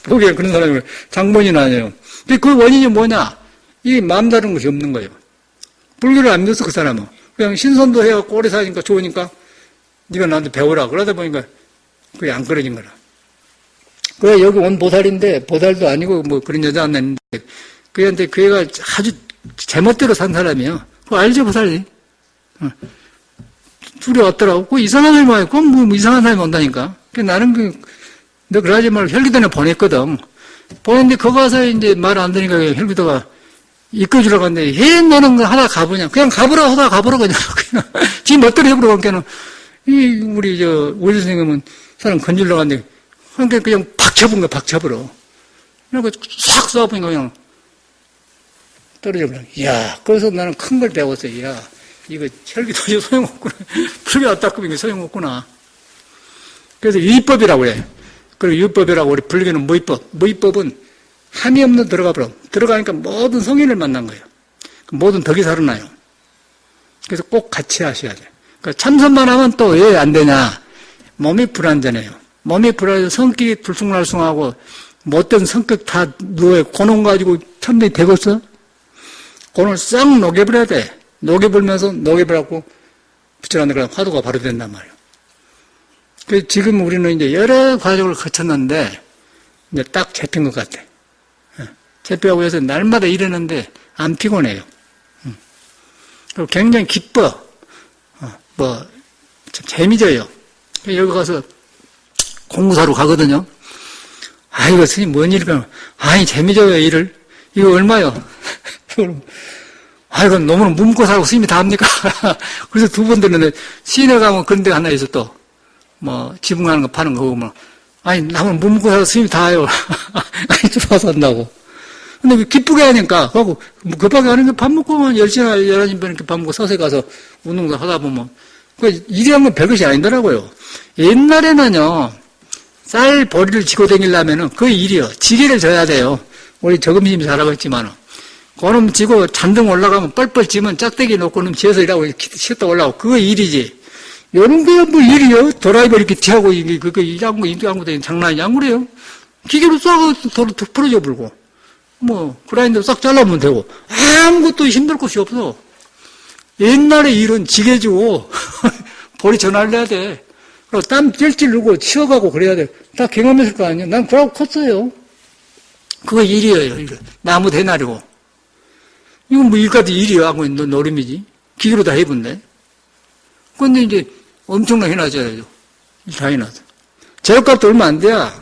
보경이 그런 사람이고 장본인 아니에요. 근데 그 원인이 뭐냐? 이 마음 다른 것이 없는 거예요. 불교를 안 믿었어, 그 사람은. 그냥 신선도 해갖고 오래 사니까 좋으니까 네가 나한테 배우라. 그러다 보니까 그게 안 끊어진 거라. 그래, 여기 온 보살인데, 보살도 아니고 뭐 그런 여자 안 났는데, 그한테 그 애가 아주 제멋대로 산 사람이에요. 그거 알죠, 보살이? 둘이 왔더라고. 그 이상한 사람이 와요. 그건 뭐 이상한 사람이 온다니까. 나는 너 그러지 말고 혈기도에 보냈거든. 보냈는데 거기 가서 이제 말 안 되니까 혈기도가 이끌어주라고 하는데, 너는 하다 가보냐. 그냥 가보라 하다 가보라 그냥. 지 멋대로 해보라고 하니까는, 우리 오지 선생님은 사람 건질러 갔는데, 그냥 팍 쳐본 거야, 팍 쳐버려. 그래서 싹 쏴보니까 그냥 떨어져버려. 이야, 그래서 나는 큰 걸 배웠어. 이야, 이거 혈기도에 소용없구나. 불교 왔다 끄면 소용없구나. 그래서 유의법이라고 그래. 그리고 유의법이라고 우리 불교는 무의법. 무의법은 함이 없는 들어가버려. 들어가니까 모든 성인을 만난 거예요. 모든 덕이 살아나요. 그래서 꼭 같이 하셔야 돼요. 그러니까 참선만 하면 또 왜 안 되냐. 몸이 불안전해요. 몸이 불안해서 성격이 들쑥날쑥하고 못된 성격 다 누워요. 고놈 가지고 천명이 되겠어? 고놈을 싹 녹여버려야 돼. 녹여버리면서 녹여버려갖고 부처라는 그런 화두가 바로 된단 말이에요. 그래서 지금 우리는 이제 여러 과정을 거쳤는데 이제 딱 잡힌 것 같아. 제표하고 해서 날마다 이러는데 안 피곤해요. 그리고 굉장히 기뻐. 참 재미져요. 여기 가서 공부사로 가거든요. 아이고, 스님, 뭔 일일까? 아이, 재미져요, 일을. 이거 얼마요? 아이고, 너무 묵고 살고 스님이 다 합니까? 그래서 두 번 들었는데, 시내 가면 그런 데가 하나 있어, 또. 지붕하는 거 파는 거 보면. 아니, 나는 묵고 살고 스님이 다 해요. 아니, 들어와서 한다고. 근데 기쁘게 하니까, 하고, 급하게 하는 게 밥 먹고 10시나 11시 이렇게 밥 먹고 서세 가서 운동도 하다 보면, 일이란 건 별것이 아니더라고요. 옛날에는요, 쌀 보리를 지고 다니려면은 그 일이요. 지게를 져야 돼요. 우리 저금심이 잘하고 있지만은. 그놈 지고 잔등 올라가면 뻘뻘 지면 짝대기 놓고는 지어서 일하고 쉬었다 올라오고. 그거 일이지. 요런 게 뭐 일이요. 드라이버 이렇게 티하고, 그거 일하고, 일하고 다니는 장난이 안 그래요. 기계로 싹 도로 툭 풀어져 불고. 그라인더 싹 잘라면 되고. 아무것도 힘들 것이 없어. 옛날에 일은 지게지고, 보리 전화를 해야 돼. 그리고 땀 찔찔 누고 치워가고 그래야 돼. 다 경험했을 거 아니에요. 난 그러고 컸어요. 그거 일이에요, 일. 나무 대나리고. 이건 일까지 일이야 하고 있는 노름이지. 기계로 다 해본데. 근데 이제 엄청나게 해놨잖아요. 다 해놨어. 재료값도 얼마 안 돼야.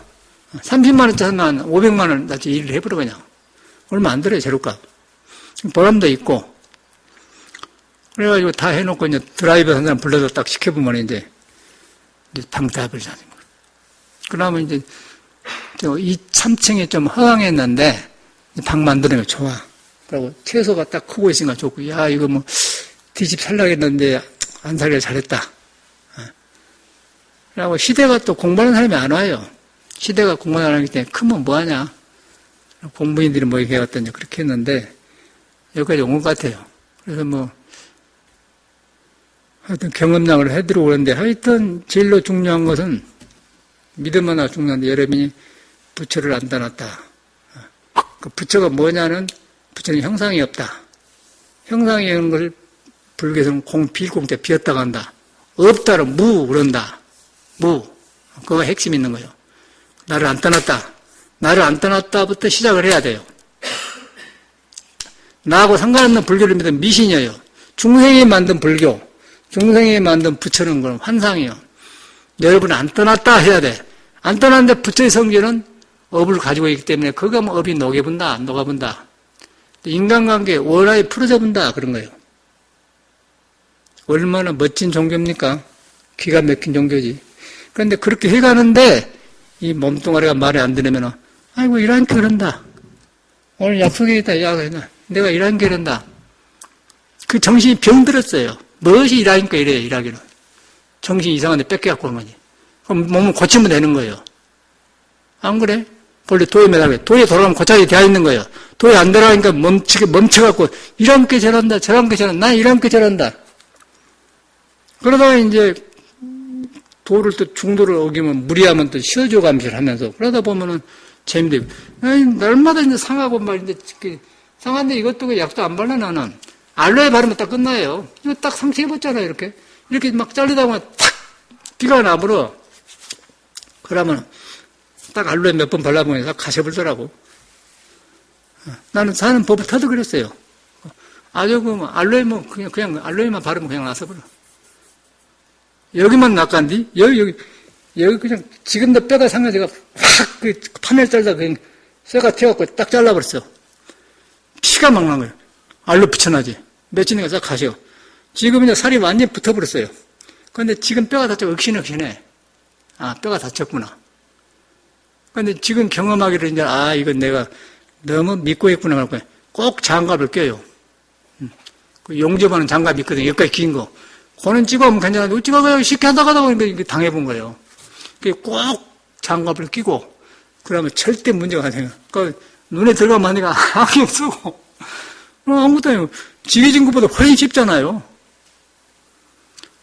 30만원짜리만 500만원 나한테 일을 해버려, 그냥. 얼마 안 들어요, 재료값. 보람도 있고. 그래가지고 다 해놓고 이제 드라이버 한 사람 불러서 딱 시켜보면 이제 방답을 하는 거예요. 그러면 이제 이 3층에 좀 허황했는데 방 만드는 거 좋아. 그리고 채소가 딱 크고 있으니까 좋고, 야, 이거 뒤집 살려고 했는데 안 살길 잘했다. 그리고 시대가 또 공부하는 사람이 안 와요. 시대가 공부 안 하기 때문에 크면 뭐하냐. 공부인들이 이렇게 해왔더니 그렇게 했는데 여기까지 온 것 같아요. 그래서 하여튼 경험량을 해드리고 그러는데 하여튼 제일로 중요한 것은 믿음 하나 중요한데 여러분이 부처를 안 떠났다. 그 부처가 뭐냐는 부처는 형상이 없다. 형상이 있는 것을 불교에서는 빌공때 비었다고 한다. 없다는 무 그런다. 무. 그거 핵심 있는 거예요. 나를 안 떠났다. 나를 안 떠났다부터 시작을 해야 돼요. 나하고 상관없는 불교를 믿으면 미신이에요. 중생이 만든 불교, 중생이 만든 부처는 건 환상이에요. 여러분 안 떠났다 해야 돼. 안 떠났는데 부처의 성질은 업을 가지고 있기 때문에 그거 뭐 업이 녹아본다. 인간관계 원활히 풀어져 본다. 그런 거예요. 얼마나 멋진 종교입니까? 기가 막힌 종교지. 그런데 그렇게 해가는데 이 몸뚱아리가 말이 안 들으면 아이고 이러니까 그런다. 오늘 약속이 있다. 야, 내가 일하니까 이런다. 그 정신이 병들었어요. 무엇이 일하니까 이래, 일하기는. 정신이 이상한데 뺏겨갖고 오는 거지. 그럼 몸을 고치면 되는 거예요. 안 그래? 본래 도에 매달려. 도에 돌아가면 고착이 되어 있는 거예요. 도에 안 들어가니까 멈춰갖고, 이러니까 저런다, 저러니까 저런다, 난 이러니까 저런다. 그러다가 이제, 도를 또 중도를 어기면 무리하면 또 쉬어줘 감시를 하면서, 그러다 보면은 재미도 있고, 날마다 이제 상하고 말인데, 상한데 이것도 약도 안 발라, 나는. 알로에 바르면 딱 끝나요. 이거 딱 상처입었잖아요, 이렇게. 이렇게 막 잘리다 보면 탁! 비가 나버려. 그러면 딱 알로에 몇 번 발라보면 딱 가셔버리더라고. 나는 사는 법을 터득그랬어요. 아주 알로에 그냥 알로에만 바르면 그냥 나서버려. 여기만 낚간디? 여기 그냥 지금도 뼈가 상가지가 확 그 판을 잘라 그냥 쇠가 튀어갖고 딱 잘라버렸어. 피가 막 난 거예요. 알로 붙여놔지. 며칠 내가 딱 가셔. 지금 이제 살이 완전히 붙어버렸어요. 그런데 지금 뼈가 다쳐 억신억신해. 아, 뼈가 다쳤구나. 그런데 지금 경험하기를 이제, 이건 내가 너무 믿고 있구나 할 거야. 꼭 장갑을 껴요. 그 용접하는 장갑이 있거든요. 여기까지 긴 거. 그거는 찍어오면 괜찮은데, 찍어가요. 쉽게 하다가 보니까 당해본 거예요. 꼭 장갑을 끼고, 그러면 절대 문제가 안 생겨. 그러니까 눈에 들어가면 하니까 안경 쓰고, 아무것도 아니고, 지게진 것보다 훨씬 쉽잖아요.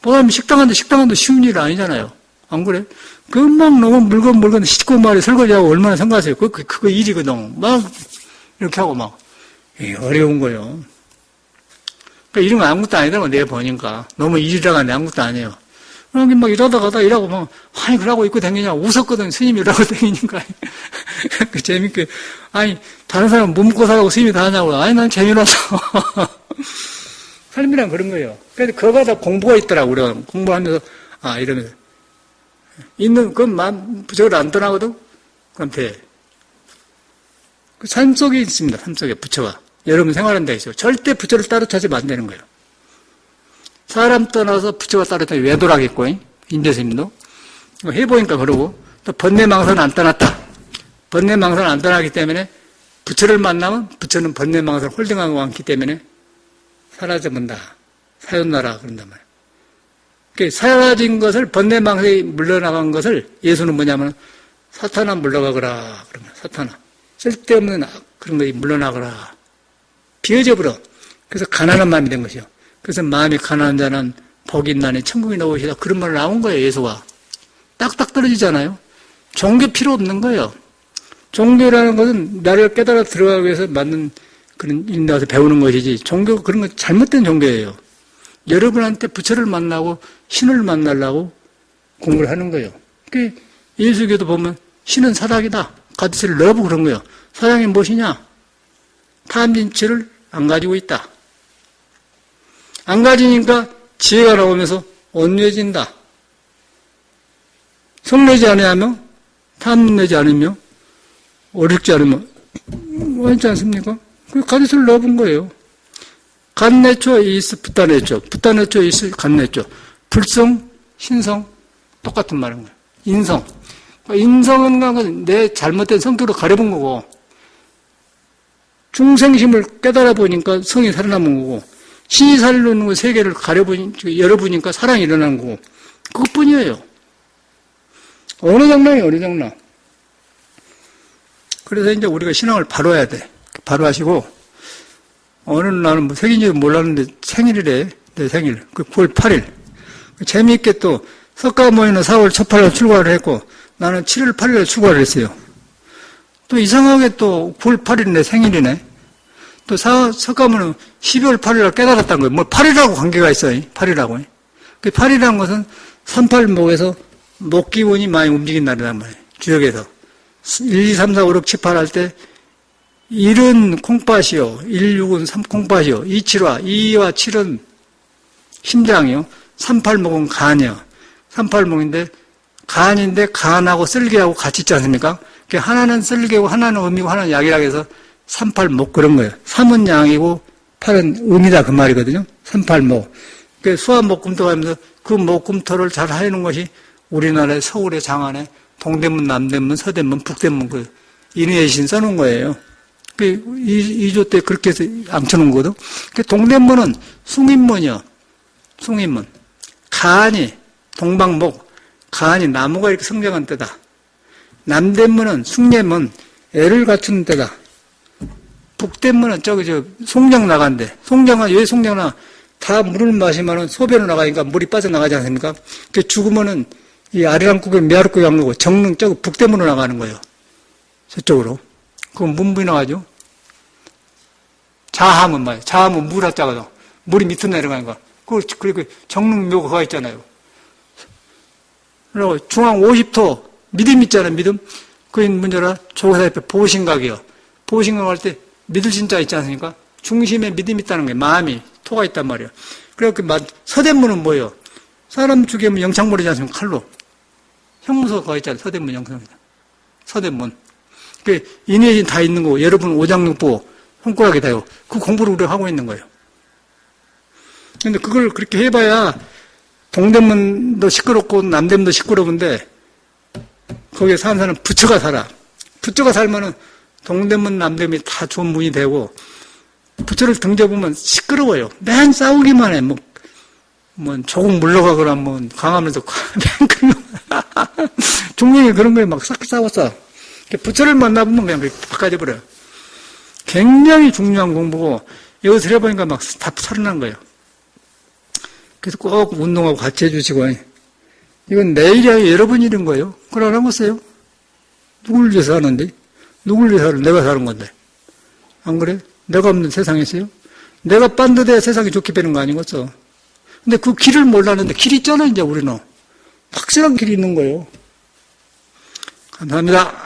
보다는 식당한도 쉬운 일 아니잖아요. 안 그래? 금방 너무 물건 씻고 말이 설거지하고 얼마나 생각하세요. 그거 일이거든. 막, 이렇게 하고 막, 어려운 거예요. 그러니까 이런 거 아무것도 아니더라고, 내가 보니까. 너무 일이라고 하는데 아무것도 아니에요. 그러면 막 일하다가 일하고 막, 그러고 있고 다니냐. 웃었거든, 스님이 일하고 다니니까. 재밌게. 다른 사람 못 먹고 살라고 스님이 다 하냐고. 난 재미나서. 삶이란 그런 거예요. 그래서 그거가 다 공부가 있더라고, 우리가. 공부하면서, 이러면서. 있는, 저걸 안 떠나거든? 그럼 돼. 그 삶 속에 있습니다, 삶 속에, 부처가. 여러분 생활하는 데 있어요. 절대 부처를 따로 찾으면 안 되는 거예요. 사람 떠나서 부처가 따로 찾으면 외도라겠고, 인재스님도. 해보니까 그러고, 또 번뇌망상은 안 떠났다. 번뇌망상은 안 떠나기 때문에, 부처를 만나면 부처는 번뇌망상을 홀딩하고 왔기 때문에, 사라져본다. 사연나라. 그런단 말이에요. 그러니까 사라진 것을, 번뇌망상이 물러나간 것을 예수는 뭐냐면, 사탄아 물러가거라. 그러면, 사탄아. 쓸데없는 그런 것이 물러나거라. 비어져버려. 그래서 가난한 마음이 된 것이요. 그래서 마음이 가난한 자는 복이 있나니 천국에 넣으시다. 그런 말 나온 거예요, 예수가. 딱딱 떨어지잖아요. 종교 필요 없는 거예요. 종교라는 것은 나를 깨달아 들어가기 위해서 만든 그런 인도에서 배우는 것이지, 종교, 그런 건 잘못된 종교예요. 여러분한테 부처를 만나고 신을 만나려고 공부를 하는 거예요. 그러니까 예수교도 보면 신은 사랑이다. 가드스를 러브 그런 거예요. 사랑이 무엇이냐? 탐진치를 안 가지고 있다. 안 가지니까 지혜가 나오면서 온유해진다. 성내지 않으면, 탐내지 않으며, 어렵지 않으면, 맞지 않습니까? 그 가드스를 넣어본 거예요. 간내초 이스 붓다내초, 붓다내초 이스 간내초. 불성, 신성, 똑같은 말인 거예요. 인성. 인성은 내 잘못된 성격으로 가려본 거고, 중생심을 깨달아 보니까 성이 살아남은 거고, 신이 살려놓는 거 세계를 열어보니까 사랑이 일어난 거고, 그것뿐이에요. 어느 장난이에요, 어느 장난. 그래서 이제 우리가 신앙을 바로 해야 돼. 바로 하시고, 어느 날은 생일인지 몰랐는데 생일이래, 내 생일. 그 9월 8일. 재미있게 또, 석가모니는 4월 첫 8일 출가를 했고, 나는 7월 8일에 출가를 했어요. 또 이상하게 또 9월 8일 내 생일이네. 또 석가모니는 12월 8일날 깨달았다는 거예요. 8일하고 관계가 있어요. 8일하고. 그 8일이라는 것은 38목에서 목 기운이 많이 움직인 날이란 말이에요. 주역에서. 1, 2, 3, 4, 5, 6, 7, 8 할 때 1은 콩팥이요. 1, 6은 3 콩팥이요. 2, 7화. 2와 7은 심장이요. 38목은 간이요. 38목인데 간인데 간하고 쓸개하고 같이 있지 않습니까? 하나는 쓸개고, 하나는 음이고, 하나는 약이라고 해서 386 그런 거예요. 3은 양이고, 8은 음이다 그 말이거든요. 386. 수화목금토 하면서 그 목금토를 잘 하려는 것이 우리나라의 서울의 장안에 동대문, 남대문, 서대문, 북대문 그 인의의 신 써놓은 거예요. 그 2조 때 그렇게 해서 암쳐놓은 거거든. 동대문은 숭인문이요. 숭인문. 가안이 동방목, 가안이 나무가 이렇게 성장한 때다. 남대문은 숭례문, 애를 갖춘 때다. 북대문은 송장 나간대. 송장은 왜 송장 나? 다 물을 마시면은 소변으로 나가니까 물이 빠져나가지 않습니까? 죽으면은 이 아리랑국에 메아리국에 안 가고 정릉 북대문으로 나가는 거예요. 저쪽으로. 그건 문부이 나가죠. 자함은 말이에요. 자함은 물 하자거든. 물이 밑으로 내려가는 거야. 그리고 정릉묘가 거기 있잖아요. 그리고 중앙 50토, 믿음 있잖아요, 믿음. 그인 문제라 조사에 보신각이요. 보신각 할 때 믿을 신자 있지 않습니까? 중심에 믿음이 있다는 거예요. 마음이, 토가 있단 말이에요. 그래서 서대문은 뭐예요? 사람 죽이면 영창물이지 않습니까? 칼로. 형무소가 거기 있잖아요. 서대문 영창입니다. 서대문. 인의의 신 다 있는 거고, 여러분 오장육부, 손가락이 다요. 그 공부를 우리가 하고 있는 거예요. 근데 그걸 그렇게 해봐야 동대문도 시끄럽고 남대문도 시끄러운데 거기에 사는 사람은 부처가 살아. 부처가 살면은 동대문, 남대문이 다 좋은 문이 되고 부처를 등져보면 시끄러워요. 맨 싸우기만 해. 조금 물러가거나 강하면서 맨 그런 중명이 그런 거에 막 싹 싸웠어. 부처를 만나보면 그냥 바꿔져버려요. 굉장히 중요한 공부고 여기서 해보니까 막 다 살아난 거예요. 그래서 꼭 운동하고 같이 해주시고 이건 내일이 아니라 여러분 일인 거예요. 그걸 알아보세요. 누굴 위해서 하는데? 누굴 위해서 하는 내가 사는 건데. 안 그래? 내가 없는 세상에서요? 내가 빤듯해야 세상이 좋게 되는 거 아니겠어? 근데 그 길을 몰랐는데 길 있잖아 이제 우리는. 확실한 길이 있는 거예요. 감사합니다.